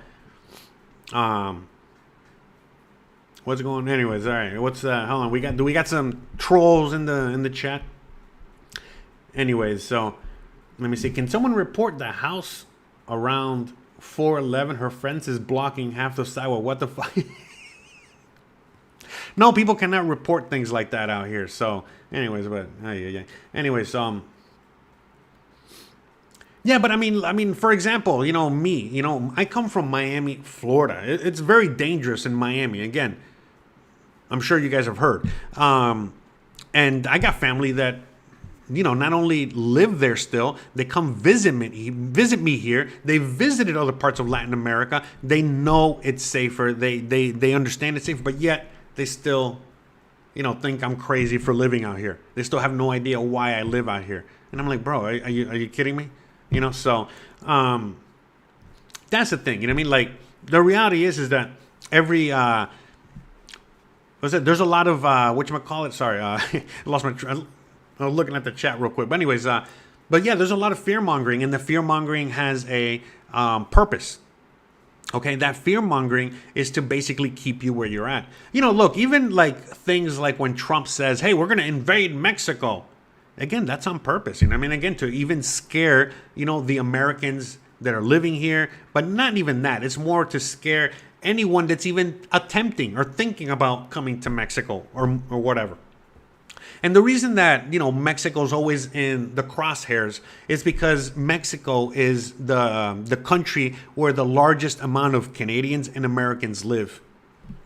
what's going on? Anyways, all right. What's hold on? We got some trolls in the chat. Anyways, so let me see. Can someone report the house around 411? Her fence is blocking half the sidewalk. What the fuck? No, people cannot report things like that out here. So, anyways, but anyways, yeah, but I mean, for example, me, I come from Miami, Florida. It's very dangerous in Miami. Again, I'm sure you guys have heard. And I got family that, not only live there still, they come visit me here. They visited other parts of Latin America. They know it's safer. They understand it's safer, but yet they still, think I'm crazy for living out here. They still have no idea why I live out here. And I'm like, bro, are you kidding me? So that's the thing. Like the reality is that every there's a lot of whatchamacallit. Sorry, I lost my. I was looking at the chat real quick. But anyways, but yeah, there's a lot of fear mongering, and the fear mongering has a purpose. Okay, that fear mongering is to basically keep you where you're at. You know, look, even like things like when Trump says, hey, we're going to invade Mexico. Again, that's on purpose. You know, I mean, again, to even scare, you know, the Americans that are living here, but not even that. It's more to scare anyone that's even attempting or thinking about coming to Mexico or whatever. And the reason that, you know, Mexico's always in the crosshairs is because Mexico is the country where the largest amount of Canadians and Americans live.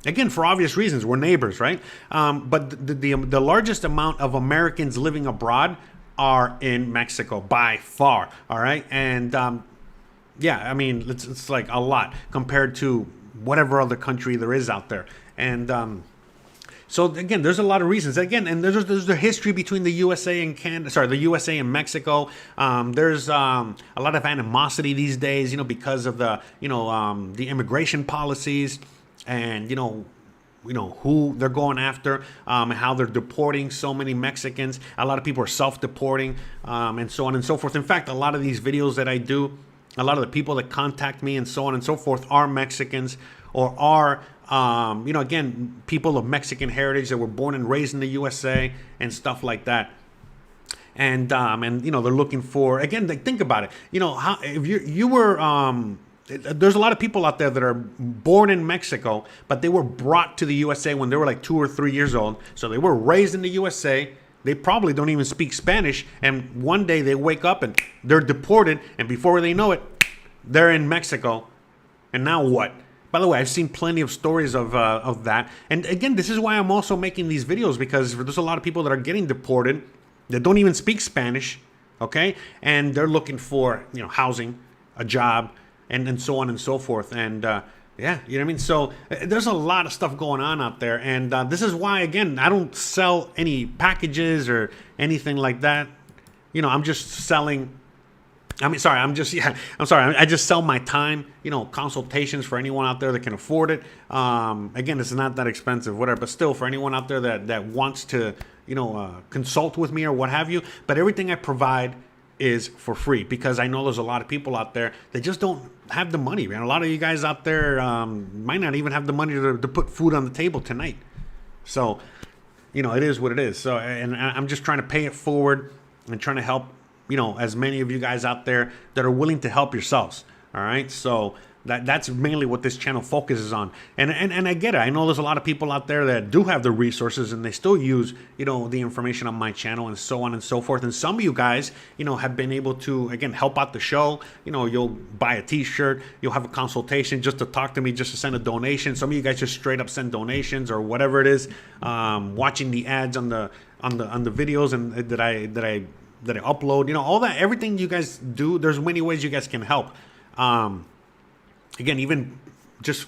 Again, for obvious reasons, we're neighbors, right? But the largest amount of Americans living abroad are in Mexico by far, all right? And yeah, I mean, it's like a lot compared to whatever other country there is out there. And so again, there's a lot of reasons. Again, and there's the history between the USA and Canada. Sorry, the USA and Mexico. There's a lot of animosity these days, you know, because of the the immigration policies, and you know who they're going after, and how they're deporting so many Mexicans. A lot of people are self-deporting, and so on and so forth. In fact, a lot of these videos that I do, a lot of the people that contact me and so on and so forth are Mexicans or are again, people of Mexican heritage that were born and raised in the USA and stuff like that. And you know, they're looking for, again, like, think about it. You know, how if you were there's a lot of people out there that are born in Mexico, but they were brought to the USA when they were like 2 or 3 years old. So they were raised in the USA. They probably don't even speak Spanish, and one day they wake up and they're deported, and before they know it, they're in Mexico. And now what? By the way, I've seen plenty of stories of that. And again, this is why I'm also making these videos, because there's a lot of people that are getting deported that don't even speak Spanish, okay? And they're looking for, you know, housing, a job, and so on and so forth. And yeah, you know what I mean? So there's a lot of stuff going on out there. And this is why, again, I don't sell any packages or anything like that. You know, I'm just selling... I just sell my time, you know, consultations for anyone out there that can afford it. Again, it's not that expensive, whatever, but still, for anyone out there that wants to, you know, consult with me or what have you. But everything I provide is for free, because I know there's a lot of people out there that just don't have the money, man. A lot of you guys out there might not even have the money to put food on the table tonight. So, you know, it is what it is. So, and I'm just trying to pay it forward and trying to help, you know, as many of you guys out there that are willing to help yourselves. All right. So that's mainly what this channel focuses on. And I get it. I know there's a lot of people out there that do have the resources and they still use, you know, the information on my channel and so on and so forth. And some of you guys, you know, have been able to, again, help out the show. You know, you'll buy a t-shirt, you'll have a consultation just to talk to me, just to send a donation. Some of you guys just straight up send donations or whatever it is, watching the ads on the videos and that I upload, you know, all that, everything you guys do, there's many ways you guys can help. Again, even just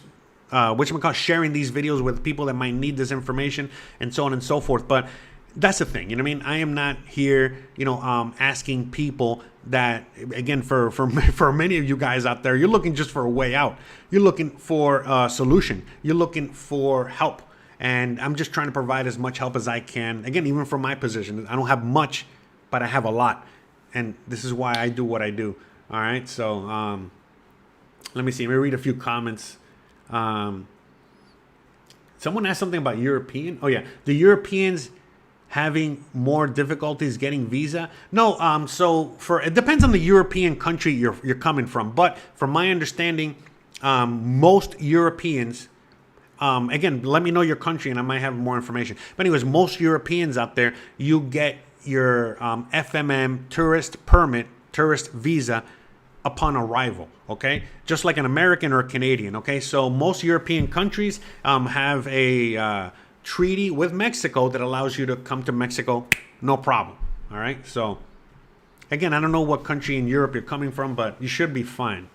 sharing these videos with people that might need this information and so on and so forth. But that's the thing, you know what I mean? I am not here, you know, asking people that, again, for many of you guys out there, you're looking just for a way out. You're looking for a solution. You're looking for help. And I'm just trying to provide as much help as I can. Again, even from my position, I don't have much, but I have a lot, and this is why I do what I do. All right, so let me see. Let me read a few comments. Someone asked something about European. Oh yeah, the Europeans having more difficulties getting visa. No, so it depends on the European country you're coming from, but from my understanding, most Europeans. Again, let me know your country, and I might have more information. But anyways, most Europeans out there, you get your FMM tourist permit, tourist visa upon arrival, okay? Just like an American or a Canadian, okay? So most European countries have a treaty with Mexico that allows you to come to Mexico, no problem, all right? So again, I don't know what country in Europe you're coming from, but you should be fine.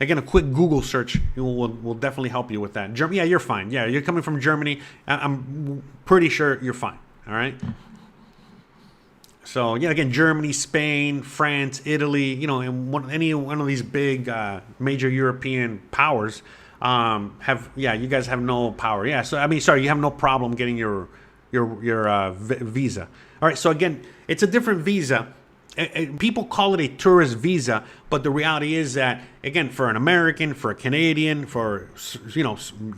Again, a quick Google search will definitely help you with that. Yeah, you're fine. Yeah, you're coming from Germany. I'm pretty sure you're fine, all right? So, yeah, again, Germany, Spain, France, Italy, you know, and any one of these big major European powers you guys have no power. Yeah, so, I mean, sorry, you have no problem getting your visa. All right, so again, it's a different visa people call it a tourist visa, but the reality is that, again, for an American, for a Canadian, for,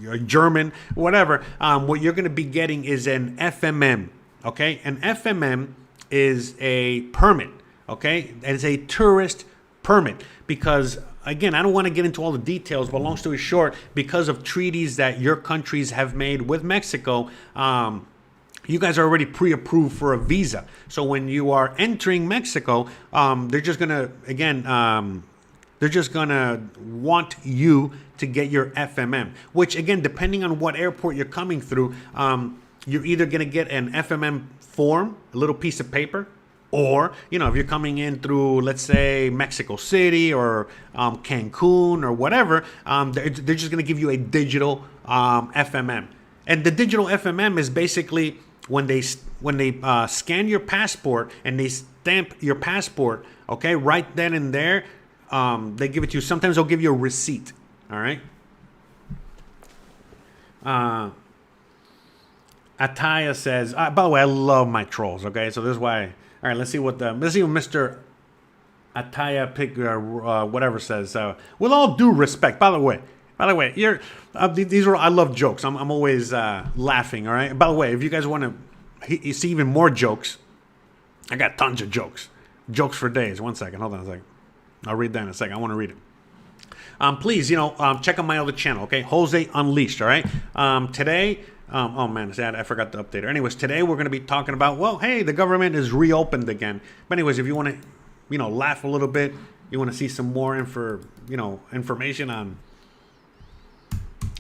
a German, whatever, what you're going to be getting is an FMM. Okay, an FMM is a permit. Okay, it's a tourist permit because, again, I don't want to get into all the details, but long story short, because of treaties that your countries have made with Mexico, you guys are already pre-approved for a visa. So when you are entering Mexico, they're just gonna, again, they're just gonna want you to get your FMM, which, again, depending on what airport you're coming through, you're either gonna get an FMM form, a little piece of paper, or, if you're coming in through, let's say, Mexico City or Cancun or whatever, they're just going to give you a digital FMM. And the digital FMM is basically when they scan your passport and they stamp your passport, okay, right then and there, they give it to you. Sometimes they'll give you a receipt, all right? Ataya says, by the way, I love my trolls, okay? So this is why... All right, let's see what Mr. Ataya Pick whatever says. With all due respect, by the way, you're these are I love jokes. I'm always laughing. All right. By the way, if you guys want to see even more jokes, I got tons of jokes for days. 1 second, hold on a second. I'll read that in a second. I want to read it. Please, check out my other channel. Okay, Jose Unleashed. All right. Today. Oh man, sad. I forgot to update her. Anyways, today we're going to be talking about, well, hey, the government is reopened again. But anyways, if you want to, laugh a little bit, you want to see some more information on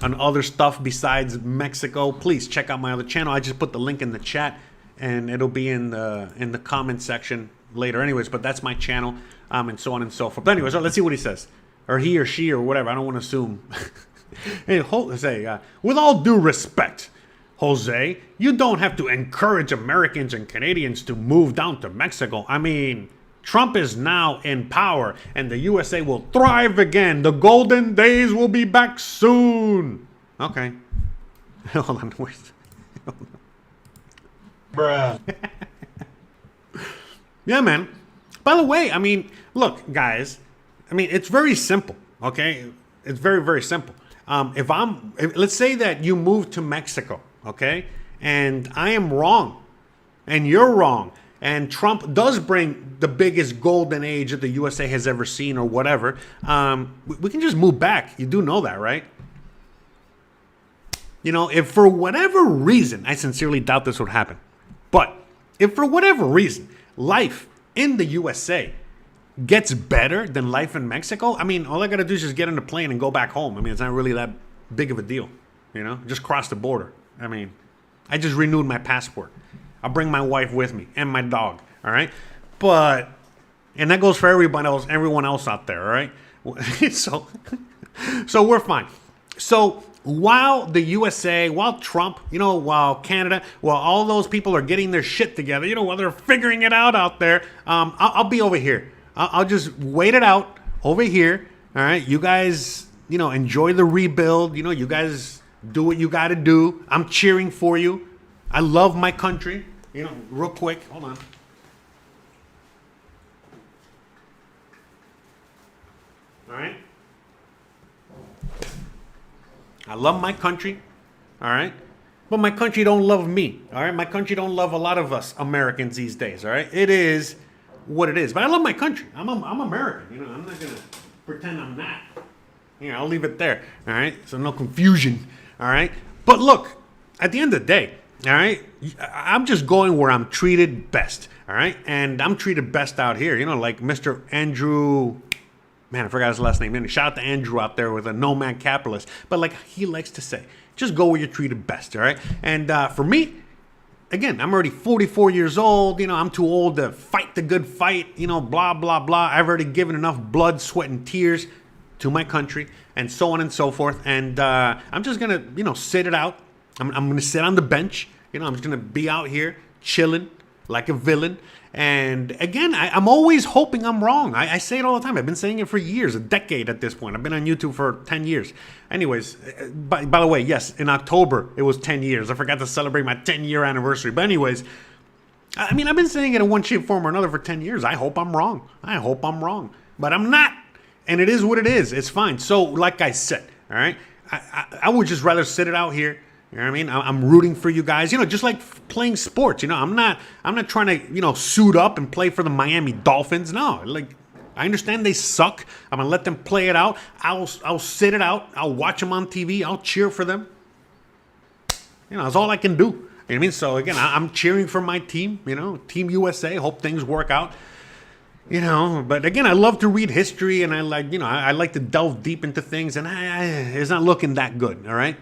other stuff besides Mexico, please check out my other channel. I just put the link in the chat, and it'll be in the comment section later. Anyways, but that's my channel, and so on and so forth. But anyways, let's see what he says, or he or she or whatever. I don't want to assume. Hey, Jose, with all due respect, Jose, you don't have to encourage Americans and Canadians to move down to Mexico. I mean, Trump is now in power, and the USA will thrive again. The golden days will be back soon. Okay. Hold on. Bruh. Yeah, man. By the way, I mean, look, guys. I mean, it's very simple, okay? It's very, very simple. Let's say that you move to Mexico, okay? And I am wrong, and you're wrong, and Trump does bring the biggest golden age that the USA has ever seen or whatever. We can just move back. You do know that, right? If for whatever reason, I sincerely doubt this would happen, but if for whatever reason, life in the USA gets better than life in Mexico, I mean, all I got to do is just get on the plane and go back home. I mean, it's not really that big of a deal, just cross the border. I mean, I just renewed my passport. I'll bring my wife with me and my dog, all right? And that goes for everyone else out there, all right? So we're fine. So while the USA, while Trump, while Canada, while all those people are getting their shit together, while they're figuring it out there, I'll be over here. I'll just wait it out over here. All right. You guys, enjoy the rebuild. You guys do what you got to do. I'm cheering for you. I love my country. Real quick. Hold on. All right. I love my country. All right. But my country don't love me. All right. My country don't love a lot of us Americans these days. All right. It is what it is. But I love my country. I'm American. I'm not going to pretend I'm not. I'll leave it there. All right. So no confusion. All right. But look, at the end of the day, all right, I'm just going where I'm treated best. All right. And I'm treated best out here. Like Mr. Andrew. Man, I forgot his last name. Shout out to Andrew out there with a nomad capitalist. But like he likes to say, just go where you're treated best. All right. And for me, again, I'm already 44 years old. I'm too old to fight the good fight, blah, blah, blah. I've already given enough blood, sweat, and tears to my country and so on and so forth. And I'm just going to, sit it out. I'm going to sit on the bench. I'm just going to be out here chilling like a villain. And again, I'm always hoping I'm wrong. I say it all the time. I've been saying it for years, a decade at this point. I've been on YouTube for 10 years. Anyways, by the way, yes, in October, it was 10 years. I forgot to celebrate my 10-year anniversary. But anyways, I mean, I've been saying it in one shape, form, or another for 10 years. I hope I'm wrong. I hope I'm wrong. But I'm not. And it is what it is. It's fine. So, like I said, all right, I would just rather sit it out here. You know what I mean? I'm rooting for you guys. You know, just like playing sports. You know, I'm not trying to, suit up and play for the Miami Dolphins. No, like, I understand they suck. I'm going to let them play it out. I'll sit it out. I'll watch them on TV. I'll cheer for them. You know, that's all I can do. You know what I mean? So, again, I'm cheering for my team, Team USA. Hope things work out. But again, I love to read history, and I like to delve deep into things, and it's not looking that good, all right?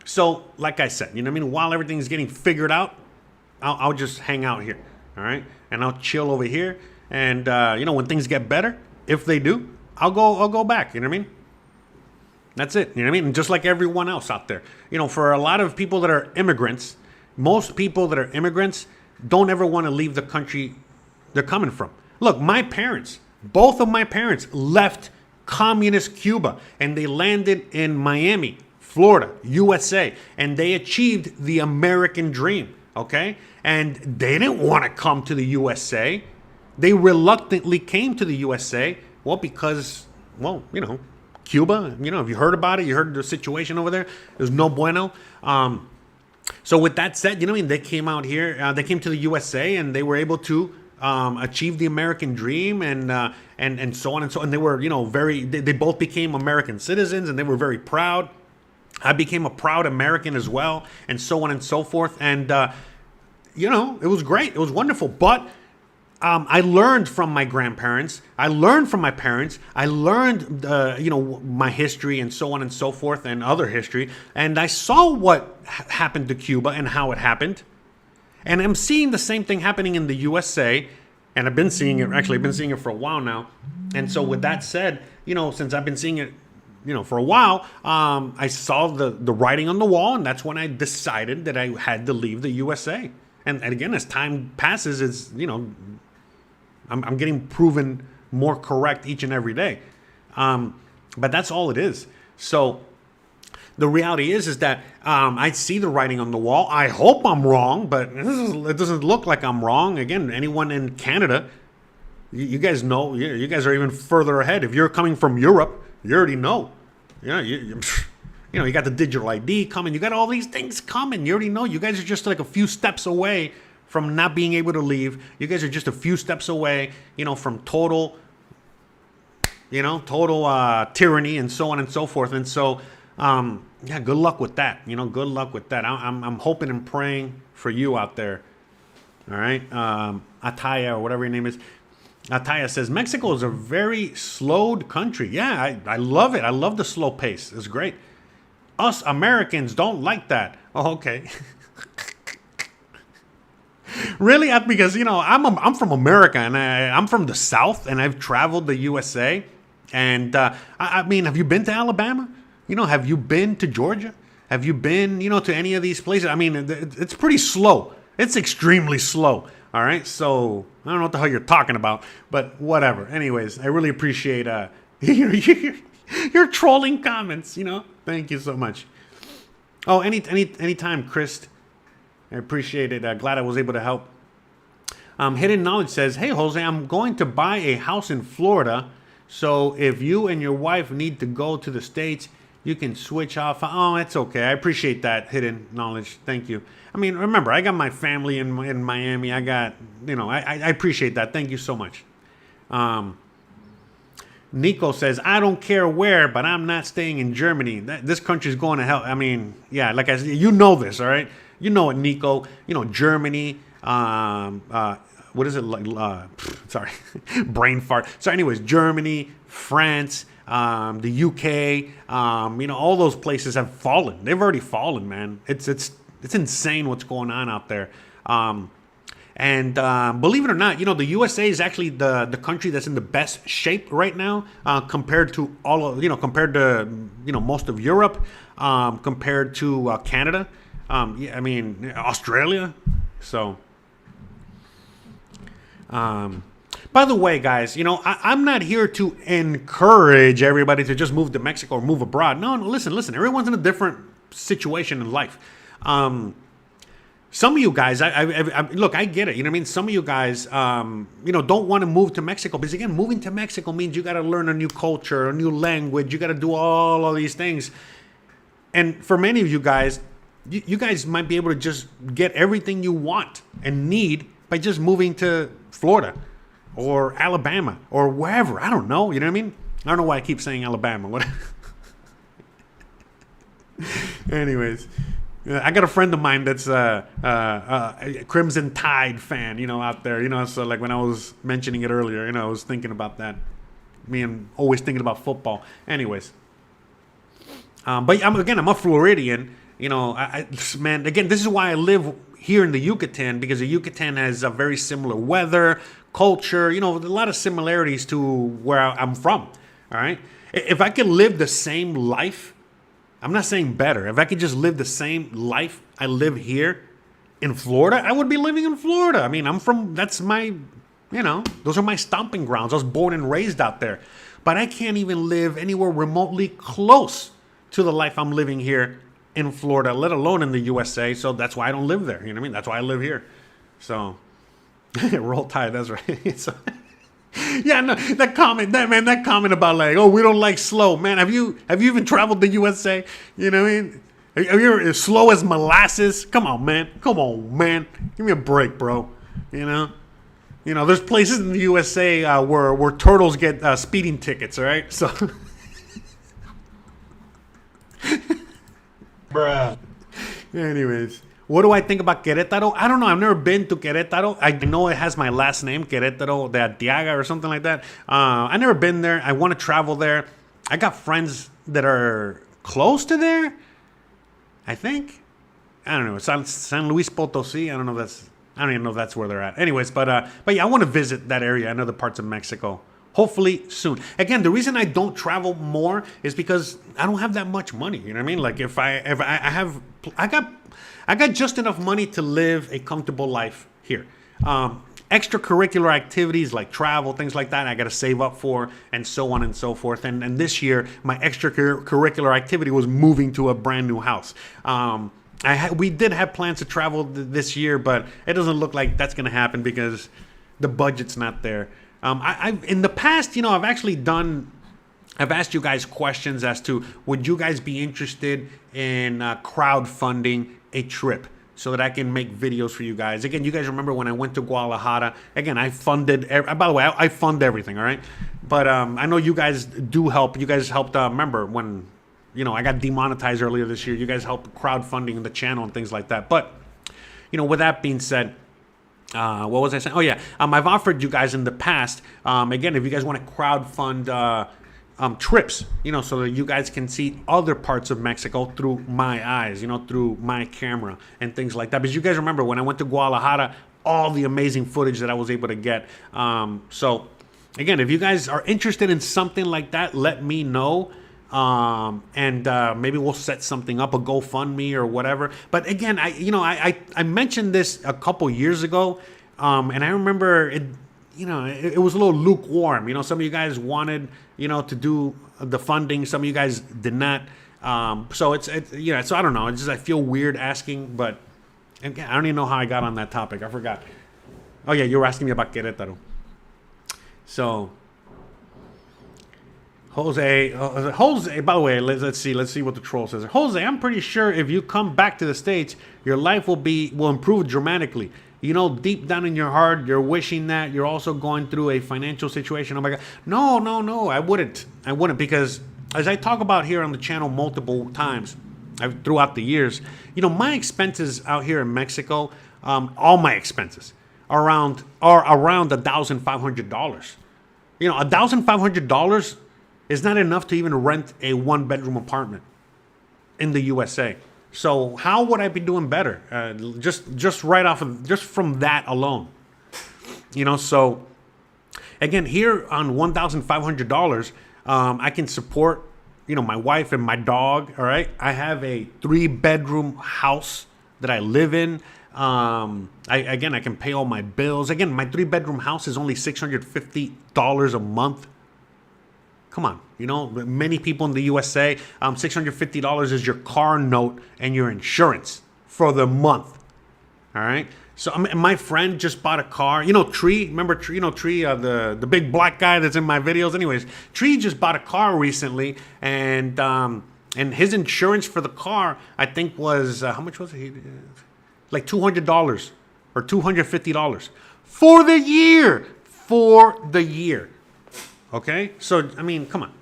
So, like I said, while everything's getting figured out, I'll just hang out here, all right? And I'll chill over here, and, when things get better, if they do, I'll go back, you know what I mean? That's it, you know what I mean? And just like everyone else out there, for a lot of people that are immigrants, most people that are immigrants don't ever want to leave the country they're coming from. Look, both of my parents left communist Cuba, and they landed in Miami, Florida, USA, and they achieved the American dream, okay? And they didn't want to come to the USA. They reluctantly came to the USA, because, Cuba, have you heard about it? You heard the situation over there? There's no bueno. So with that said, they came out here, they came to the USA, and they were able to achieve the American dream, and so on and so on. And they were, they both became American citizens, and they were very proud. I became a proud American as well, and so on and so forth. And, it was great. It was wonderful. But I learned from my grandparents. I learned from my parents. I learned, my history and so on and so forth, and other history. And I saw what happened to Cuba and how it happened. And I'm seeing the same thing happening in the USA, and I've been seeing it for a while now. And so with that said, since I've been seeing it, for a while, I saw the writing on the wall, and that's when I decided that I had to leave the USA. And again, as time passes, it's, I'm getting proven more correct each and every day. But that's all it is. So the reality is that I see the writing on the wall. I hope I'm wrong, but it doesn't look like I'm wrong. Again, anyone in Canada, you guys know, you guys are even further ahead. If you're coming from Europe, you already know. You got the digital ID coming. You got all these things coming. You already know. You guys are just like a few steps away from not being able to leave. You guys are just a few steps away, from total tyranny and so on and so forth. And so, good luck with that. Good luck with that. I'm hoping and praying for you out there. All right. Ataya, or whatever your name is. Ataya says, Mexico is a very slowed country. Yeah, I love it. I love the slow pace. It's great. Us Americans don't like that. Oh, okay. Really? Because, I'm from America, and I'm from the South, and I've traveled the USA. And, I mean, have you been to Alabama? Have you been to Georgia? Have you been, to any of these places? I mean, it's pretty slow. It's extremely slow. All right. So I don't know what the hell you're talking about, but whatever. Anyways, I really appreciate your trolling comments. Thank you so much. Oh, anytime, Chris. I appreciate it. Glad I was able to help. Hidden Knowledge says, hey, Jose, I'm going to buy a house in Florida. So if you and your wife need to go to the States, you can switch off. Oh, it's okay. I appreciate that, Hidden Knowledge. Thank you. I mean, remember, I got my family in Miami. I got, I appreciate that. Thank you so much. Nico says, I don't care where, but I'm not staying in Germany. This country's going to hell. I mean, yeah, like I said, this, all right? You know it, Nico. Germany. What is it like? Sorry, brain fart. So, anyways, Germany, France, the UK. All those places have fallen. They've already fallen, man. It's insane what's going on out there. And believe it or not, the USA is actually the country that's in the best shape right now, compared to most of Europe, compared to Canada. I mean, Australia. So, by the way, guys, I'm not here to encourage everybody to just move to Mexico or move abroad. No, listen. Everyone's in a different situation in life. some of you guys, look, I get it. You know what I mean? Some of you guys, don't want to move to Mexico because, again, moving to Mexico means you got to learn a new culture, a new language. You got to do all of these things. And for many of you guys, you guys might be able to just get everything you want and need by just moving to Florida or Alabama or wherever. I don't know. You know what I mean? I don't know why I keep saying Alabama. What? Anyways. I got a friend of mine that's a Crimson Tide fan, out there, so like when I was mentioning it earlier, I was thinking about that. Me and always thinking about football. Anyways. But I'm a Floridian, man, again, this is why I live here in the Yucatan, because the Yucatan has a very similar weather, culture, a lot of similarities to where I'm from. All right. If I could live the same life, I'm not saying better. If I could just live the same life I live here in Florida, I would be living in Florida. I mean, that's my, those are my stomping grounds. I was born and raised out there. But I can't even live anywhere remotely close to the life I'm living here in Florida, let alone in the USA. So that's why I don't live there. You know what I mean? That's why I live here. So, Roll Tide, that's right. So, yeah, no, that comment about like, oh, we don't like slow, man. Have you even traveled the USA? You know what I mean? Are you as slow as molasses? Come on, man. Give me a break, bro. There's places in the USA where turtles get speeding tickets. All right, so. Bruh. Anyways. What do I think about Querétaro? I don't know. I've never been to Querétaro. I know it has my last name, Querétaro de Arteaga or something like that. I've never been there. I want to travel there. I got friends that are close to there, I think. I don't know. San Luis Potosí. I don't even know if that's where they're at. Anyways, but yeah, I want to visit that area and other parts of Mexico. Hopefully soon. Again, the reason I don't travel more is because I don't have that much money. You know what I mean? Like I got just enough money to live a comfortable life here. Extracurricular activities like travel, things like that, I got to save up for, and so on and so forth. And this year, my extracurricular activity was moving to a brand new house. We did have plans to travel this year, but it doesn't look like that's going to happen because the budget's not there. In the past, I've asked you guys questions as to would you guys be interested in crowdfunding a trip so that I can make videos for you guys. Again, you guys remember when I went to Guadalajara? Again, I funded. By the way, I fund everything. All right, but I know you guys do help. You guys helped. Remember when I got demonetized earlier this year? You guys helped crowdfunding the channel and things like that. But with that being said. What was I saying? Oh yeah, I've offered you guys in the past. Again, if you guys want to crowdfund trips, so that you guys can see other parts of Mexico through my eyes, through my camera and things like that. Because you guys remember when I went to Guadalajara, all the amazing footage that I was able to get. So again, if you guys are interested in something like that, let me know. And maybe we'll set something up, a GoFundMe or whatever. But again, I mentioned this a couple years ago, and I remember it. It was a little lukewarm. Some of you guys wanted, to do the funding. Some of you guys did not. So it's so I don't know. It's just I feel weird asking, but again, I don't even know how I got on that topic. I forgot. Oh yeah, you were asking me about Querétaro. So. Jose, by the way, let's see what the troll says. Jose, I'm pretty sure if you come back to the States, your life will improve dramatically. Deep down in your heart, you're wishing that. You're also going through a financial situation. Oh my God. No, I wouldn't, because as I talk about here on the channel multiple times throughout the years, my expenses out here in Mexico, all my expenses are around $1,500. $1,500 is not enough to even rent a one-bedroom apartment in the USA. So how would I be doing better? Just from that alone, So again, here on $1,500, I can support my wife and my dog. All right, I have a 3-bedroom house that I live in. I can pay all my bills. Again, my 3-bedroom house is only $650 a month. Come on, many people in the USA, $650 is your car note and your insurance for the month. All right. So my friend just bought a car. Tree. Remember Tree? Tree, the big black guy that's in my videos. Anyways, Tree just bought a car recently, and his insurance for the car, I think, was how much was it? Like $200 or $250 for the year. For the year. Okay. So I mean, come on.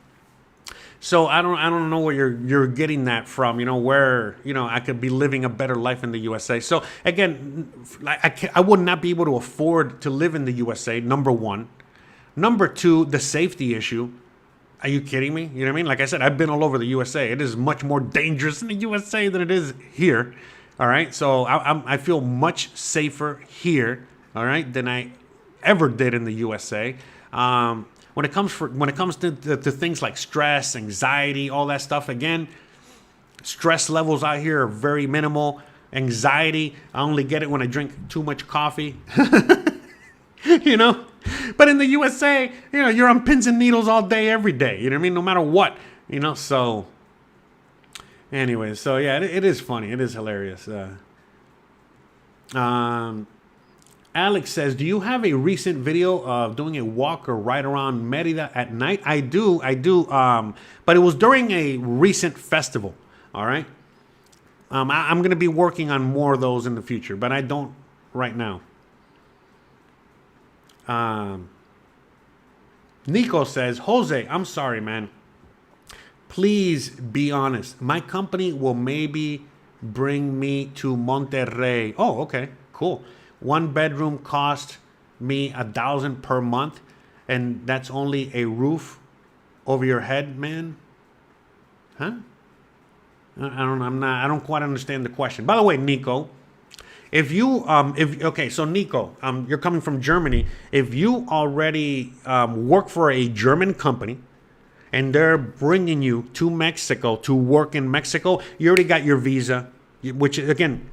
So I don't know where you're getting that from, where, I could be living a better life in the USA. So again, I would not be able to afford to live in the USA, number one. Number two, the safety issue. Are you kidding me? You know what I mean? Like I said, I've been all over the USA. It is much more dangerous in the USA than it is here. All right. So I feel much safer here, all right, than I ever did in the USA. When it comes to things like stress, anxiety, all that stuff, again, stress levels out here are very minimal. Anxiety, I only get it when I drink too much coffee. But in the USA, you're on pins and needles all day, every day. You know what I mean? No matter what, So, anyways, so yeah, it is funny. It is hilarious. Alex says, do you have a recent video of doing a walk or ride around Merida at night? I do. But it was during a recent festival. All right. I'm going to be working on more of those in the future, but I don't right now. Nico says, Jose, I'm sorry, man. Please be honest. My company will maybe bring me to Monterrey. Oh, okay, cool. 1 bedroom cost me $1,000 per month, and that's only a roof over your head, man. Huh? I don't quite understand the question. By the way, Nico, so Nico, you're coming from Germany. If you already work for a German company and they're bringing you to Mexico to work in Mexico, you already got your visa, which again.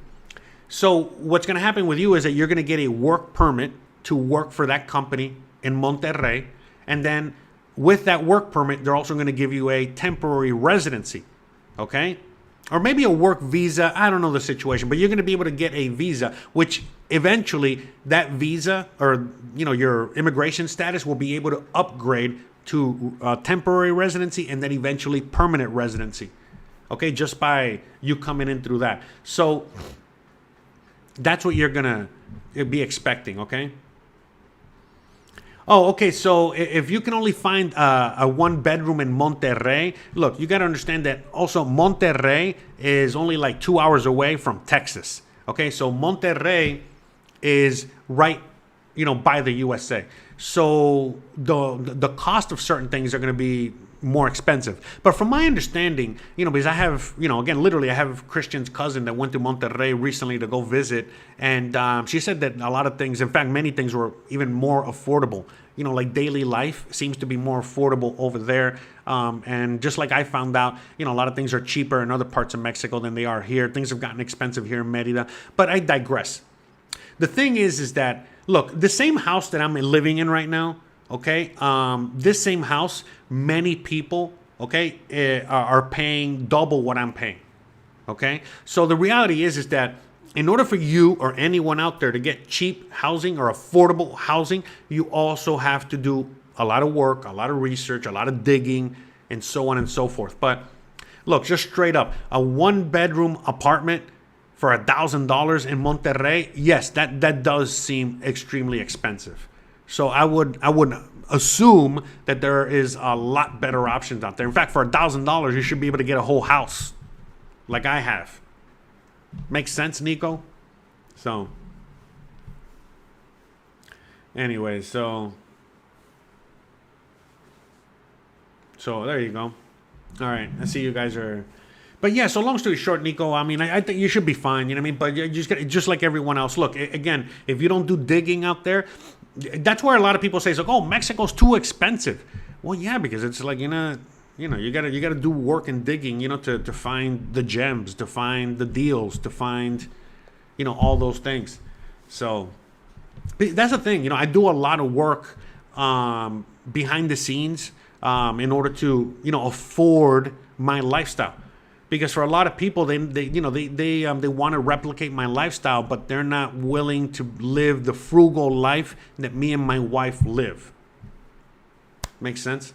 So what's going to happen with you is that you're going to get a work permit to work for that company in Monterrey. And then with that work permit, they're also going to give you a temporary residency. Okay? Or maybe a work visa. I don't know the situation, but you're going to be able to get a visa, which eventually that visa or, your immigration status will be able to upgrade to temporary residency and then eventually permanent residency. Okay? Just by you coming in through that. So that's what you're going to be expecting, okay? Oh, okay, so if you can only find a 1 bedroom in Monterrey, look, you got to understand that also Monterrey is only like 2 hours away from Texas, okay? So Monterrey is right, by the USA. So the cost of certain things are going to be more expensive. But from my understanding, because I have, again, literally I have Christian's cousin that went to Monterrey recently to go visit. And she said that a lot of things, in fact, many things were even more affordable. Like daily life seems to be more affordable over there. And just like I found out, a lot of things are cheaper in other parts of Mexico than they are here. Things have gotten expensive here in Merida. But I digress. The thing is that, look, the same house that I'm living in right now, okay, this same house, many people, okay, are paying double what I'm paying, okay? So the reality is that in order for you or anyone out there to get cheap housing or affordable housing, you also have to do a lot of work, a lot of research, a lot of digging, and so on and so forth. But look, just straight up, a 1 bedroom apartment for $1,000 in Monterrey, yes, that does seem extremely expensive. So I would assume that there is a lot better options out there. In fact, for $1,000, you should be able to get a whole house like I have. Makes sense, Nico? So, anyway, so there you go. All right, I see you guys are. But yeah, so long story short, Nico, I mean, I think you should be fine, you know what I mean? But you just like everyone else. Look, again, if you don't do digging out there, that's where a lot of people say, like, oh, Mexico's too expensive. Well, yeah, because it's like, you gotta do work and digging, to find the gems, to find the deals, to find, all those things. So that's the thing, I do a lot of work behind the scenes in order to, afford my lifestyle. Because for a lot of people, they want to replicate my lifestyle, but they're not willing to live the frugal life that me and my wife live. Makes sense?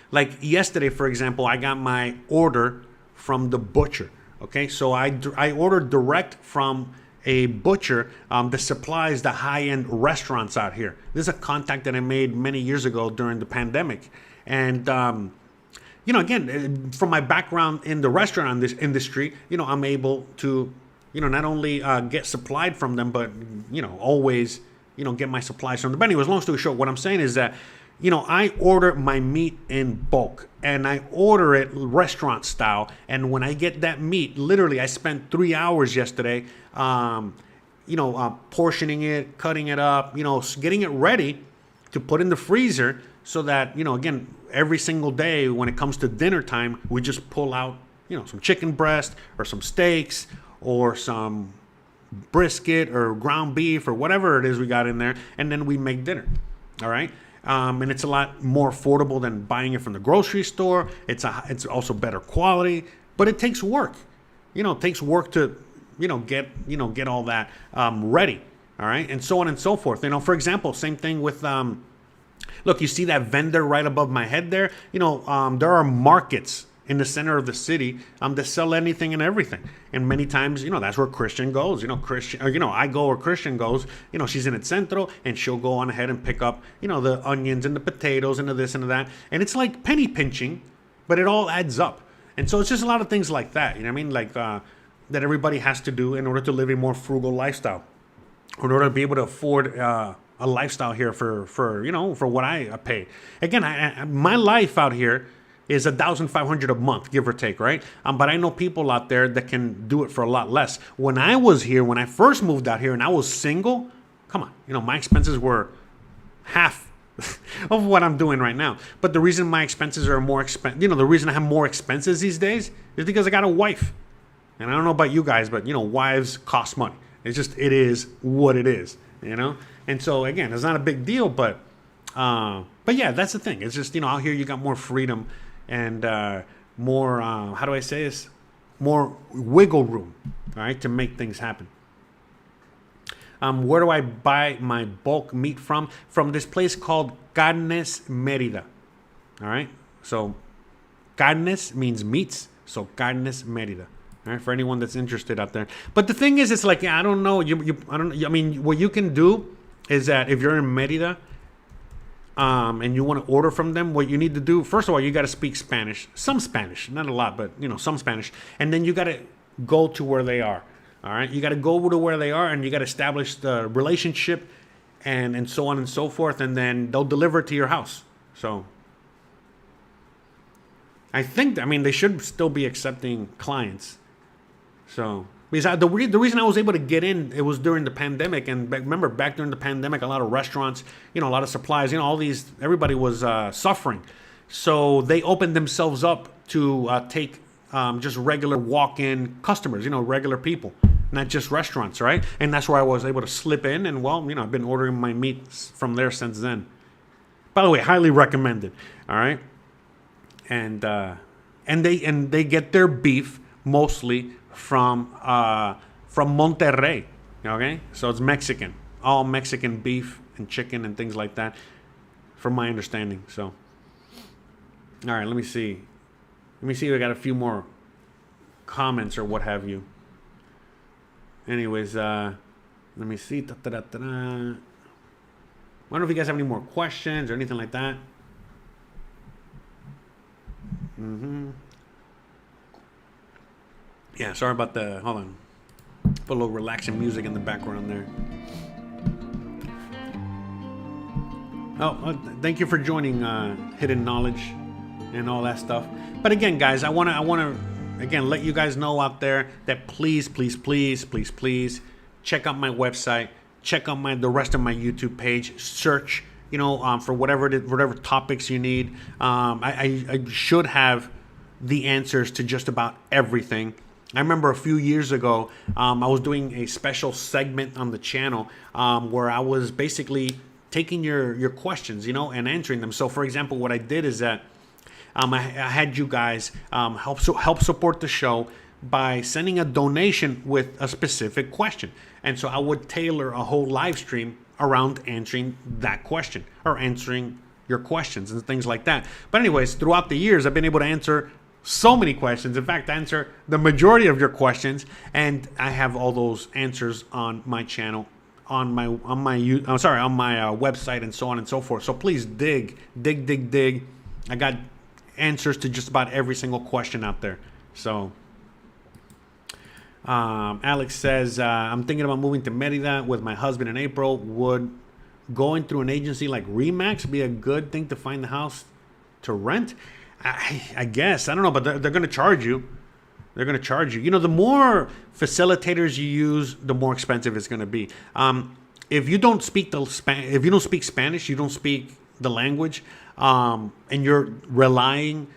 Like yesterday, for example, I got my order from the butcher. Okay, so I ordered direct from a butcher that supplies the high-end restaurants out here. This is a contact that I made many years ago during the pandemic. And, again, from my background in the restaurant industry, I'm able to, not only get supplied from them, but, always, get my supplies from them. But anyways, long story short, what I'm saying is that, I order my meat in bulk and I order it restaurant style. And when I get that meat, literally, I spent 3 hours yesterday, portioning it, cutting it up, getting it ready to put in the freezer so that, again, every single day when it comes to dinner time, we just pull out, some chicken breast or some steaks or some brisket or ground beef or whatever it is we got in there. And then we make dinner. All right. And it's a lot more affordable than buying it from the grocery store. It's also better quality, but it takes work. It takes work to, get all that ready. All right, and so on and so forth. For example, same thing with look, you see that vendor right above my head there. There are markets in the center of the city that sell anything and everything. And many times, that's where Christian goes. I go where Christian goes. She's in El Centro and she'll go on ahead and pick up, the onions and the potatoes and the this and the that. And it's like penny pinching, but it all adds up. And so it's just a lot of things like that. Like that everybody has to do in order to live a more frugal lifestyle, in order to be able to afford a lifestyle here for what I pay. Again, my life out here is $1,500 a month, give or take, right? But I know people out there that can do it for a lot less. When I was here, when I first moved out here and I was single, come on, my expenses were half of what I'm doing right now. But the reason my expenses are more expensive, the reason I have more expenses these days is because I got a wife. And I don't know about you guys, but wives cost money. It is what it is, And so again, it's not a big deal, but yeah, that's the thing. It's just, out here you got more freedom and more, how do I say this? More wiggle room, all right, to make things happen. Where do I buy my bulk meat from? From this place called Carnes Merida, all right? So carnes means meats, so Carnes Merida. All right, for anyone that's interested out there. But the thing is, it's like, I don't know. What you can do is that if you're in Merida, and you want to order from them, what you need to do, first of all, you got to speak Spanish, some Spanish, not a lot, but some Spanish, and then you got to go to where they are. All right, you got to go to where they are, and you got to establish the relationship, and so on and so forth, and then they'll deliver it to your house. So I think, they should still be accepting clients. So, because the reason I was able to get in, it was during the pandemic. And remember, back during the pandemic, a lot of restaurants, a lot of supplies, everybody was suffering. So they opened themselves up to take just regular walk-in customers, regular people, not just restaurants, right? And that's where I was able to slip in. And, I've been ordering my meats from there since then. By the way, highly recommended, all right? And they get their beef mostly from Monterrey, okay? So it's Mexican, all Mexican beef and chicken and things like that, from my understanding. So, all right, let me see if I got a few more comments or what have you. Anyways, let me see. I wonder if you guys have any more questions or anything like that. Yeah, sorry about hold on. Put a little relaxing music in the background there. Oh, thank you for joining Hidden Knowledge and all that stuff. But again, guys, I want to again let you guys know out there that please check out my website, check out the rest of my YouTube page, search, for whatever topics you need. I should have the answers to just about everything. I remember a few years ago, I was doing a special segment on the channel where I was basically taking your questions, and answering them. So, for example, what I did is that I had you guys help support the show by sending a donation with a specific question. And so I would tailor a whole live stream around answering that question or answering your questions and things like that. But anyways, throughout the years, I've been able to answer so many questions. In fact, answer the majority of your questions, and I have all those answers on my channel, on my website, and so on and so forth. So please dig. I got answers to just about every single question out there. So Alex says, I'm thinking about moving to Merida with my husband in April. Would going through an agency like Remax be a good thing to find the house to rent? I guess. I don't know, but they're going to charge you. They're going to charge you. You know, the more facilitators you use, the more expensive it's going to be. If you don't speak Spanish, you don't speak the language, and you're relying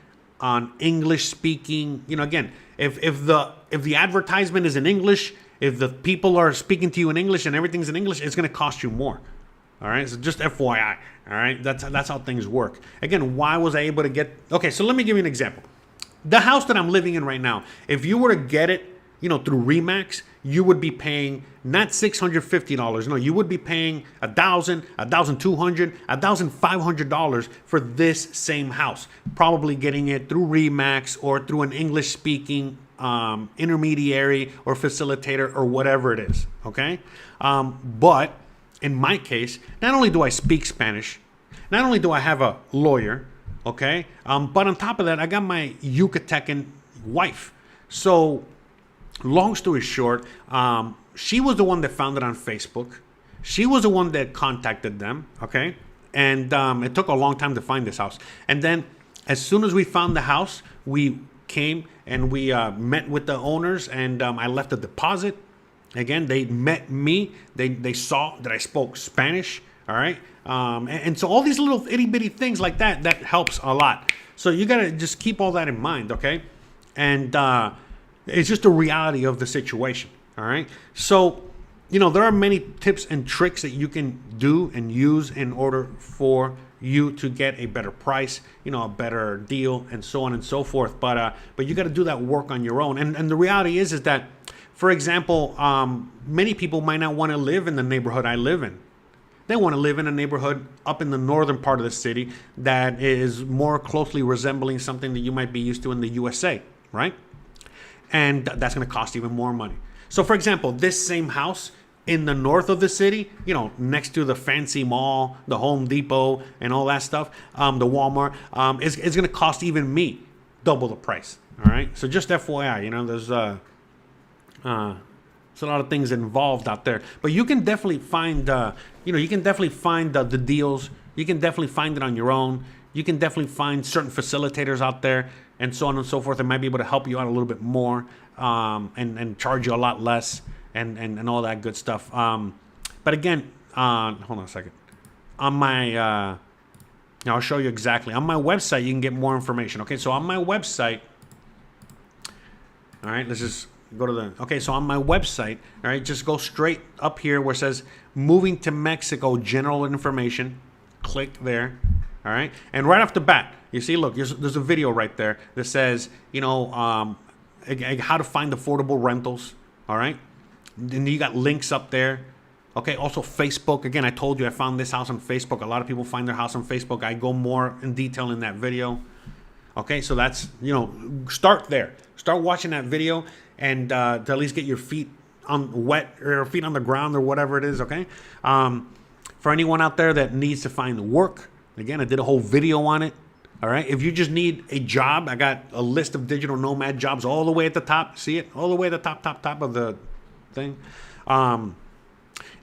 on English speaking. You know, again, if the advertisement is in English, if the people are speaking to you in English and everything's in English, it's going to cost you more. All right, so just FYI. All right, that's how things work. Again, why was I able to get? Okay, so let me give you an example. The house that I'm living in right now, if you were to get it, you know, through Remax, you would be paying not $650. No, you would be paying $1,000, $1,200, $1,500 for this same house. Probably getting it through Remax or through an English-speaking intermediary or facilitator or whatever it is. Okay, but in my case, not only do I speak Spanish, not only do I have a lawyer, okay, but on top of that, I got my Yucatecan wife. So, long story short, she was the one that found it on Facebook. She was the one that contacted them, okay, and it took a long time to find this house. And then, as soon as we found the house, we came and we met with the owners, and I left a deposit. Again, they met me. They saw that I spoke Spanish. All right. And so all these little itty bitty things like that helps a lot. So you got to just keep all that in mind. OK, and it's just a reality of the situation. All right. So, you know, there are many tips and tricks that you can do and use in order for you to get a better price, you know, a better deal, and so on and so forth. But you got to do that work on your own. And the reality is that, for example, many people might not want to live in the neighborhood I live in. They want to live in a neighborhood up in the northern part of the city that is more closely resembling something that you might be used to in the USA, right? And that's going to cost even more money. So, for example, this same house in the north of the city, you know, next to the fancy mall, the Home Depot, and all that stuff, the Walmart, is going to cost even me double the price. All right. So just FYI, you know, there's a lot of things involved out there, but you can definitely find, the deals. You can definitely find it on your own. You can definitely find certain facilitators out there, and so on and so forth, that might be able to help you out a little bit more, and charge you a lot less, and all that good stuff. But again, hold on a second. On my, I'll show you exactly. On my website, you can get more information. Okay, so on my website, all right, let's just go to the, okay, so on my website, all right, just go straight up here where it says moving to Mexico, general information. Click there, all right, and right off the bat, you see, look, there's a video right there that says, you know, how to find affordable rentals, all right, and you got links up there. Okay, also Facebook. Again, I told you I found this house on Facebook. A lot of people find their house on Facebook. I go more in detail in that video. Okay, so that's, you know, start there. Start watching that video, and to at least get your feet on wet, or feet on the ground, or whatever it is. Okay, for anyone out there that needs to find work, again, I did a whole video on it. All right, if you just need a job, I got a list of digital nomad jobs all the way at the top. See it all the way at the top of the thing.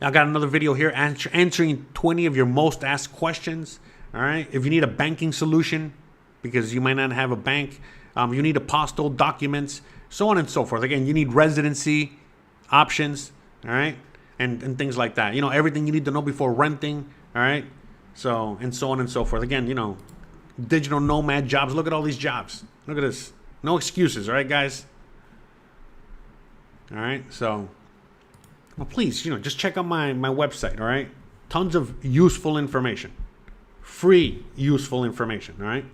I got another video here answering 20 of your most asked questions. All right, if you need a banking solution because you might not have a bank, you need apostille documents, so on and so forth. Again, you need residency options, all right, and things like that. You know, everything you need to know before renting, all right, so, and so on and so forth. Again, you know, digital nomad jobs. Look at all these jobs. Look at this. No excuses, all right, guys? All right, so, well, please, you know, just check out my website, all right? Tons of useful information. Free, useful information, all right?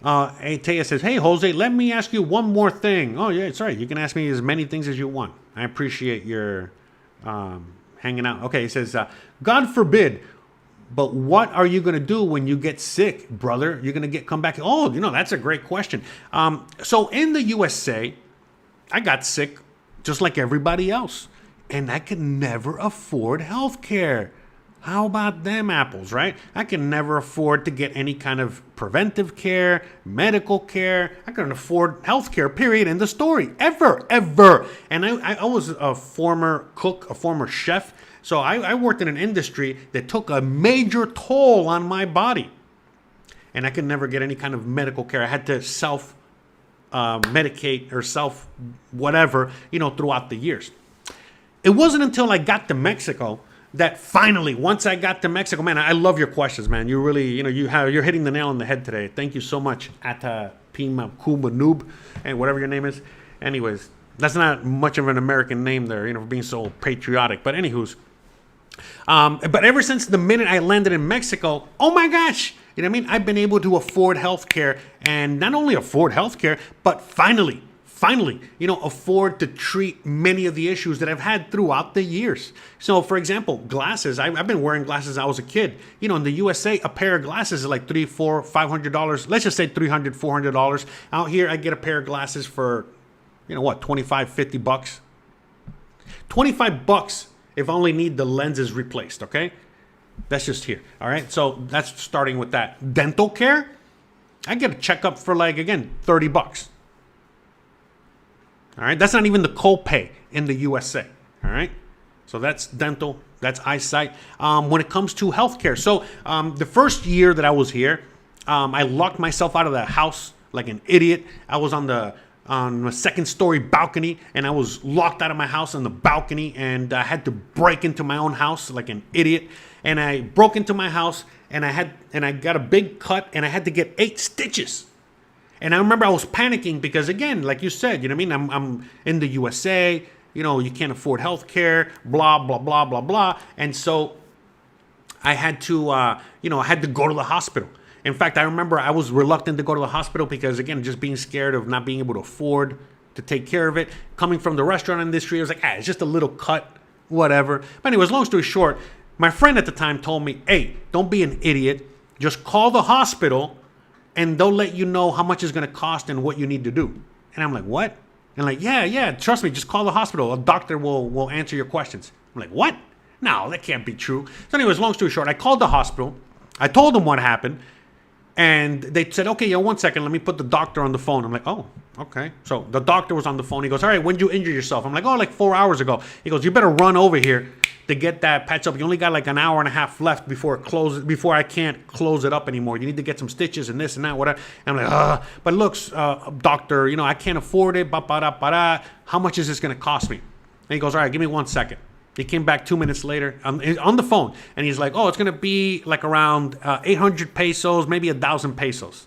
Taya says, hey, Jose, let me ask you one more thing. Oh, yeah, it's all right. You can ask me as many things as you want. I appreciate your hanging out. Okay, he says, God forbid, but what are you going to do when you get sick, brother? You're going to come back. Oh, that's a great question. So in the USA, I got sick just like everybody else, and I could never afford health care. How about them apples, right? I can never afford to get any kind of preventive care, medical care. I couldn't afford health care, period, in the story, ever. And I was a former cook, a former chef. So I worked in an industry that took a major toll on my body. And I could never get any kind of medical care. I had to self-medicate or self-whatever, throughout the years. It wasn't until I got to Mexico that finally, once I got to Mexico, man, I love your questions, man. You really, you're hitting the nail on the head today. Thank you so much, Ata Pima Kuba Noob, and whatever your name is. Anyways, that's not much of an American name there, for being so patriotic. But anywho's, but ever since the minute I landed in Mexico, oh my gosh, I've been able to afford healthcare, and not only afford healthcare, but finally, afford to treat many of the issues that I've had throughout the years. So, for example, glasses. I've been wearing glasses since I was a kid. In the USA, a pair of glasses is like $300, $400, $500. Let's just say $300, $400. Out here, I get a pair of glasses for, $25, $50. $25 if I only need the lenses replaced, okay? That's just here, all right? So that's starting with that. Dental care, I get a checkup for $30. All right, that's not even the copay in the USA. All right, so that's dental, that's eyesight. When it comes to healthcare, so the first year that I was here, I locked myself out of the house like an idiot. I was on a second-story balcony, and I was locked out of my house on the balcony, and I had to break into my own house like an idiot. And I broke into my house, and I got a big cut, and I had to get 8 stitches. And I remember I was panicking because, again, like you said, I'm in the USA, you can't afford health care, blah, blah, blah, blah, blah. And so I had to, I had to go to the hospital. In fact, I remember I was reluctant to go to the hospital because, again, just being scared of not being able to afford to take care of it. Coming from the restaurant industry, I was like, it's just a little cut, whatever. But anyways, long story short, my friend at the time told me, hey, don't be an idiot. Just call the hospital, and they'll let you know how much it's going to cost and what you need to do. And I'm like, what? And like, yeah, trust me, just call the hospital. A doctor will answer your questions. I'm like, what? No, that can't be true. So anyways, long story short, I called the hospital. I told them what happened. And they said, okay, 1 second, let me put the doctor on the phone. I'm like, oh, okay. So the doctor was on the phone. He goes, all right, when did you injure yourself? I'm like, like 4 hours ago. He goes, you better run over here to get that patched up. You only got like an hour and a half left before I can't close it up anymore. You need to get some stitches and this and that, whatever. And I'm like, but looks, doctor, I can't afford it. How much is this going to cost me? And he goes, all right, give me 1 second. He came back 2 minutes later on the phone, and he's like, it's going to be like around 800 pesos, maybe 1,000 pesos,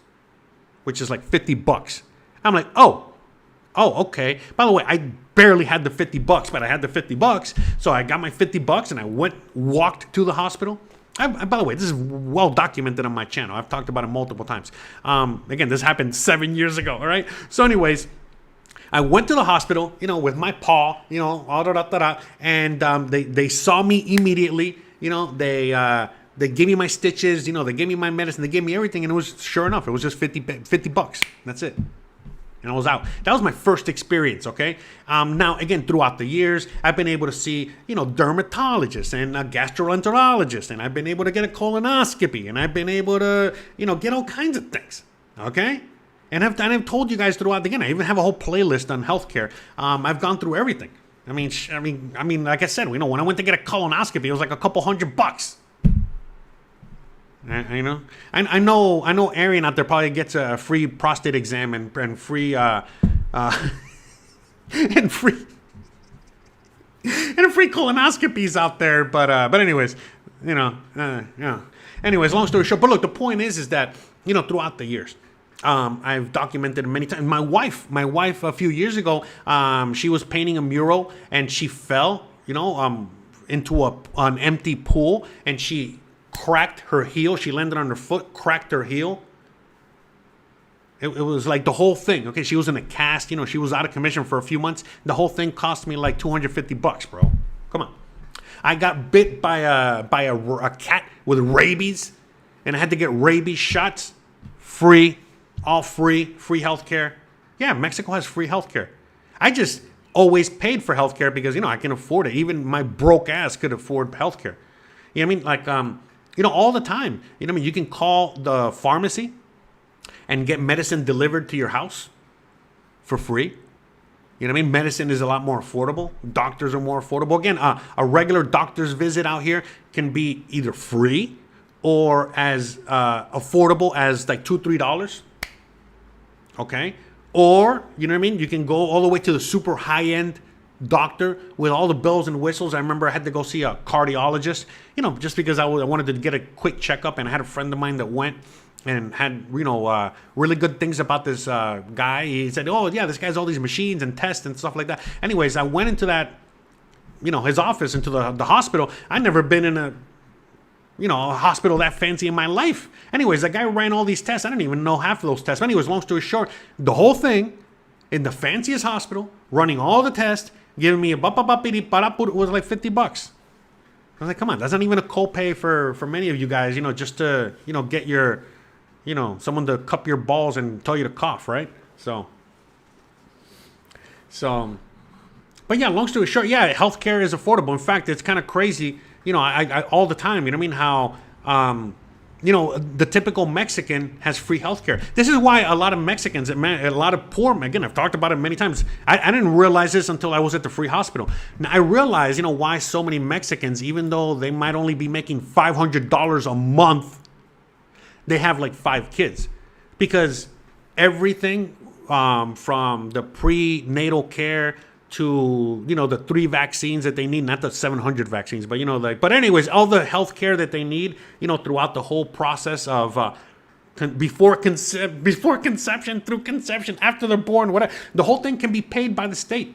which is like $50. I'm like, oh, okay. By the way, I barely had the $50, but I had the $50. So I got my $50 and I walked to the hospital. By the way, this is well documented on my channel. I've talked about it multiple times. Again, this happened 7 years ago, all right? So anyways, I went to the hospital, with my paw, and they saw me immediately. They gave me my stitches, they gave me my medicine, they gave me everything, and it was, sure enough, it was just $50. That's it. And I was out. That was my first experience, okay? Now, again, throughout the years, I've been able to see, dermatologists and gastroenterologists, and I've been able to get a colonoscopy, and I've been able to, get all kinds of things, okay? And I've told you guys throughout, again, I even have a whole playlist on healthcare. I've gone through everything. I mean, like I said, when I went to get a colonoscopy, it was like a couple $100. I know Arian out there probably gets a free prostate exam and free and free colonoscopies out there, but anyways, anyways, long story short, but look, the point is that throughout the years, I've documented many times. My wife a few years ago, she was painting a mural and she fell, into an empty pool, and she cracked her heel. She landed on her foot, cracked her heel. It was like the whole thing. Okay, she was in a cast. You know, she was out of commission for a few months. The whole thing cost me like $250, bro. Come on. I got bit by a cat with rabies, and I had to get rabies shots. Free, all free healthcare. Yeah, Mexico has free healthcare. I just always paid for healthcare because, you know, I can afford it. Even my broke ass could afford healthcare. You know what I mean? Like, you know, all the time. You know what I mean? You can call the pharmacy and get medicine delivered to your house for free. You know what I mean? Medicine is a lot more affordable. Doctors are more affordable. Again, a regular doctor's visit out here can be either free or as affordable as like $2, $3. Okay? Or, you know what I mean? You can go all the way to the super high-end doctor with all the bells and whistles. I remember I had to go see a cardiologist, you know, just because I wanted to get a quick checkup, and I had a friend of mine that went and had, you know, really good things about this guy. He said, oh, yeah, this guy has all these machines and tests and stuff like that. Anyways, I went into that, you know, his office, into the hospital. I'd never been in a hospital that fancy in my life. Anyways, that guy ran all these tests. I didn't even know half of those tests. Anyways, long story short, the whole thing in the fanciest hospital, running all the tests, giving me a was like $50. I was like, come on, that's not even a copay for many of you guys, you know, just to, you know, get your, you know, someone to cup your balls and tell you to cough, right? So, but yeah, long story short, yeah, healthcare is affordable. In fact, it's kind of crazy, you know, I all the time, you know what I mean, how, you know, the typical Mexican has free healthcare. This is why a lot of Mexicans, a lot of poor, again, I've talked about it many times. I didn't realize this until I was at the free hospital. Now, I realized, you know, why so many Mexicans, even though they might only be making $500 a month, they have like 5 kids. Because everything from the prenatal care to, you know, the 3 vaccines that they need, not the 700 vaccines, but, you know, like, but anyways, all the health care that they need, you know, throughout the whole process of before conception, through conception, after they're born, whatever, the whole thing can be paid by the state.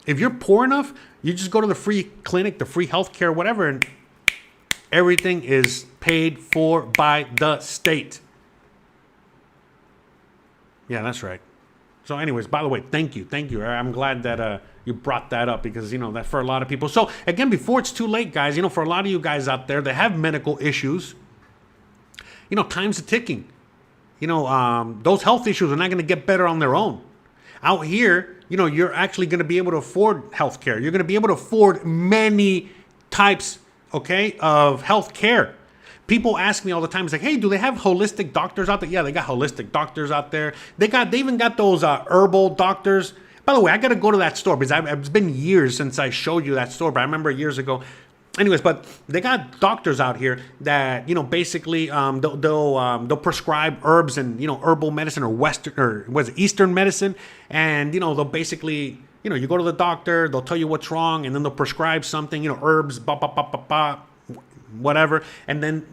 If you're poor enough, you just go to the free clinic, the free health care, whatever, and everything is paid for by the state. Yeah, that's right. So anyways, by the way, thank you. I'm glad that you brought that up, because, you know, that for a lot of people. So again, before it's too late, guys, you know, for a lot of you guys out there that have medical issues, you know, time's a ticking. You know, those health issues are not going to get better on their own. Out here, you know, you're actually going to be able to afford health care. You're going to be able to afford many types, okay, of health care. People ask me all the time, it's like, hey, do they have holistic doctors out there? Yeah, they got holistic doctors out there. They even got those herbal doctors. By the way, I got to go to that store, because it's been years since I showed you that store, but I remember years ago. Anyways, but they got doctors out here that, you know, basically they'll prescribe herbs and, you know, herbal medicine, or Eastern medicine, and, you know, they'll basically, you know, you go to the doctor, they'll tell you what's wrong, and then they'll prescribe something, you know, herbs, whatever, and then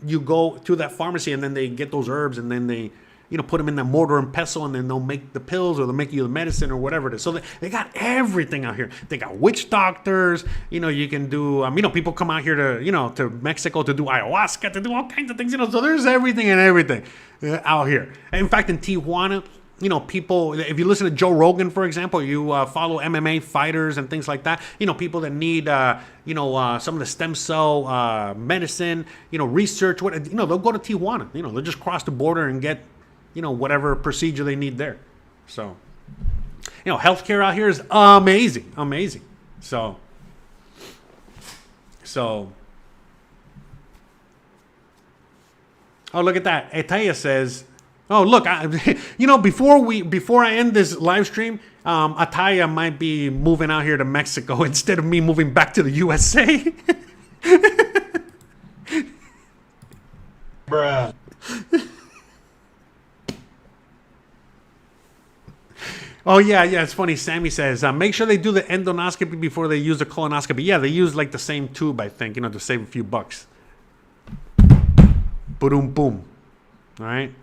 you go to that pharmacy, and then they get those herbs, and then they, you know, put them in the mortar and pestle, and then they'll make the pills, or they'll make you the medicine, or whatever it is. So they got everything out here. They got witch doctors. You know, you can do, you know, people come out here to, you know, to Mexico to do ayahuasca, to do all kinds of things, you know. So there's everything and everything out here. In fact, in Tijuana, you know, people, if you listen to Joe Rogan, for example, you follow MMA fighters and things like that, you know, people that need, you know, some of the stem cell medicine, you know, research, what, you know, they'll go to Tijuana. You know, they'll just cross the border and get, you know, whatever procedure they need there. So, you know, healthcare out here is amazing. So, oh, look at that. Etaya says, oh, look, you know, before I end this live stream, Ataya might be moving out here to Mexico instead of me moving back to the USA. Bruh. Oh, yeah, it's funny. Sammy says, make sure they do the endoscopy before they use the colonoscopy. Yeah, they use like the same tube, I think, you know, to save a few bucks. Boom, boom. All right.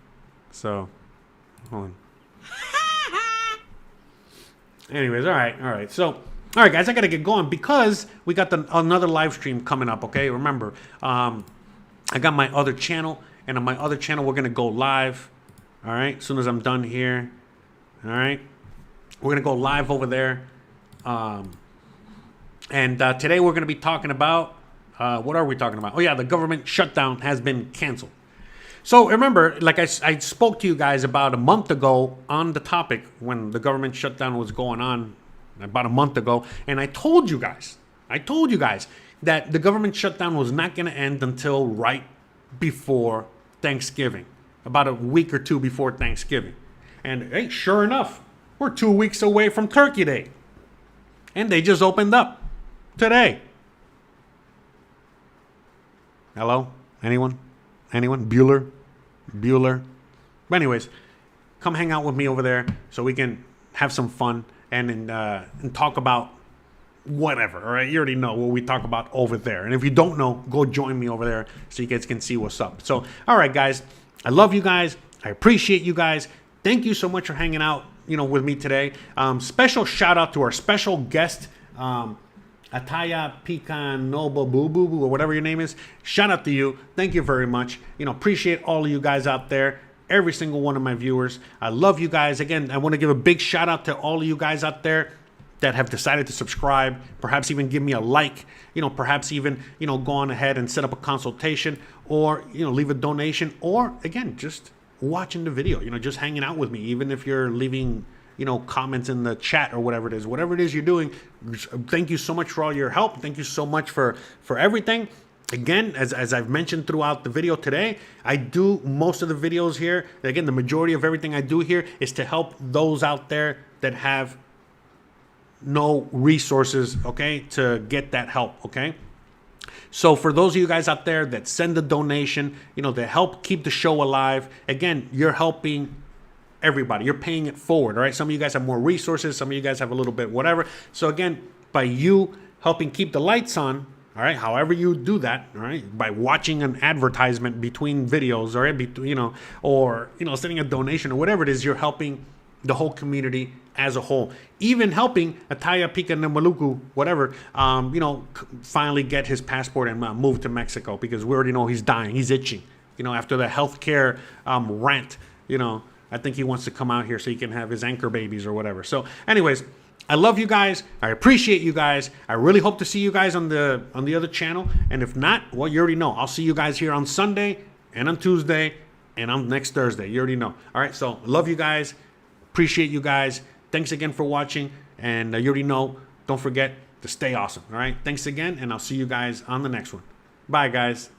So, hold on. Anyways, all right. So, all right, guys, I got to get going because we got another live stream coming up, okay? Remember, I got my other channel, and on my other channel, we're going to go live. All right. As soon as I'm done here. All right. We're going to go live over there. And today we're going to be talking about, what are we talking about? Oh, yeah, the government shutdown has been canceled. So remember, like I spoke to you guys about a month ago on the topic when the government shutdown was going on about a month ago. And I told you guys that the government shutdown was not going to end until right before Thanksgiving, about a week or two before Thanksgiving. And hey, sure enough, we're 2 weeks away from Turkey Day. And they just opened up today. Hello? Anyone? Bueller? But anyways, come hang out with me over there so we can have some fun and talk about whatever. All right, you already know what we talk about over there. And if you don't know, go join me over there so you guys can see what's up. So, all right, guys, I love you guys. I appreciate you guys. Thank you so much for hanging out, with me today. Special shout out to our special guest, Ataya Pican Nobo Boo Boo Boo, or whatever your name is. Shout out to you. Thank you very much. Appreciate all of you guys out there. Every single one of my viewers. I love you guys. Again, I want to give a big shout out to all of you guys out there that have decided to subscribe, perhaps even give me a like, perhaps even, go on ahead and set up a consultation, or, leave a donation, or again, just watching the video, just hanging out with me, even if you're leaving, comments in the chat or whatever it is you're doing. Thank you so much for all your help. Thank you so much for everything. Again, as I've mentioned throughout the video today, I do most of the videos here. Again, the majority of everything I do here is to help those out there that have no resources, okay, to get that help, okay? So for those of you guys out there that send a donation, to help keep the show alive, again, you're helping everybody. You're paying it forward, all right? Some of you guys have more resources. Some of you guys have a little bit whatever. So again, by you helping keep the lights on, all right, however you do that, all right, by watching an advertisement between videos, all right, or sending a donation or whatever it is, you're helping the whole community as a whole, even helping Ataya Pika Namaluku, whatever, finally get his passport and move to Mexico, because we already know he's dying. He's itching, after the healthcare rant, I think he wants to come out here so he can have his anchor babies or whatever. So anyways, I love you guys. I appreciate you guys. I really hope to see you guys on the other channel. And if not, well, you already know. I'll see you guys here on Sunday and on Tuesday and on next Thursday. You already know. All right, so love you guys. Appreciate you guys. Thanks again for watching. And you already know, don't forget to stay awesome. All right, thanks again, and I'll see you guys on the next one. Bye, guys.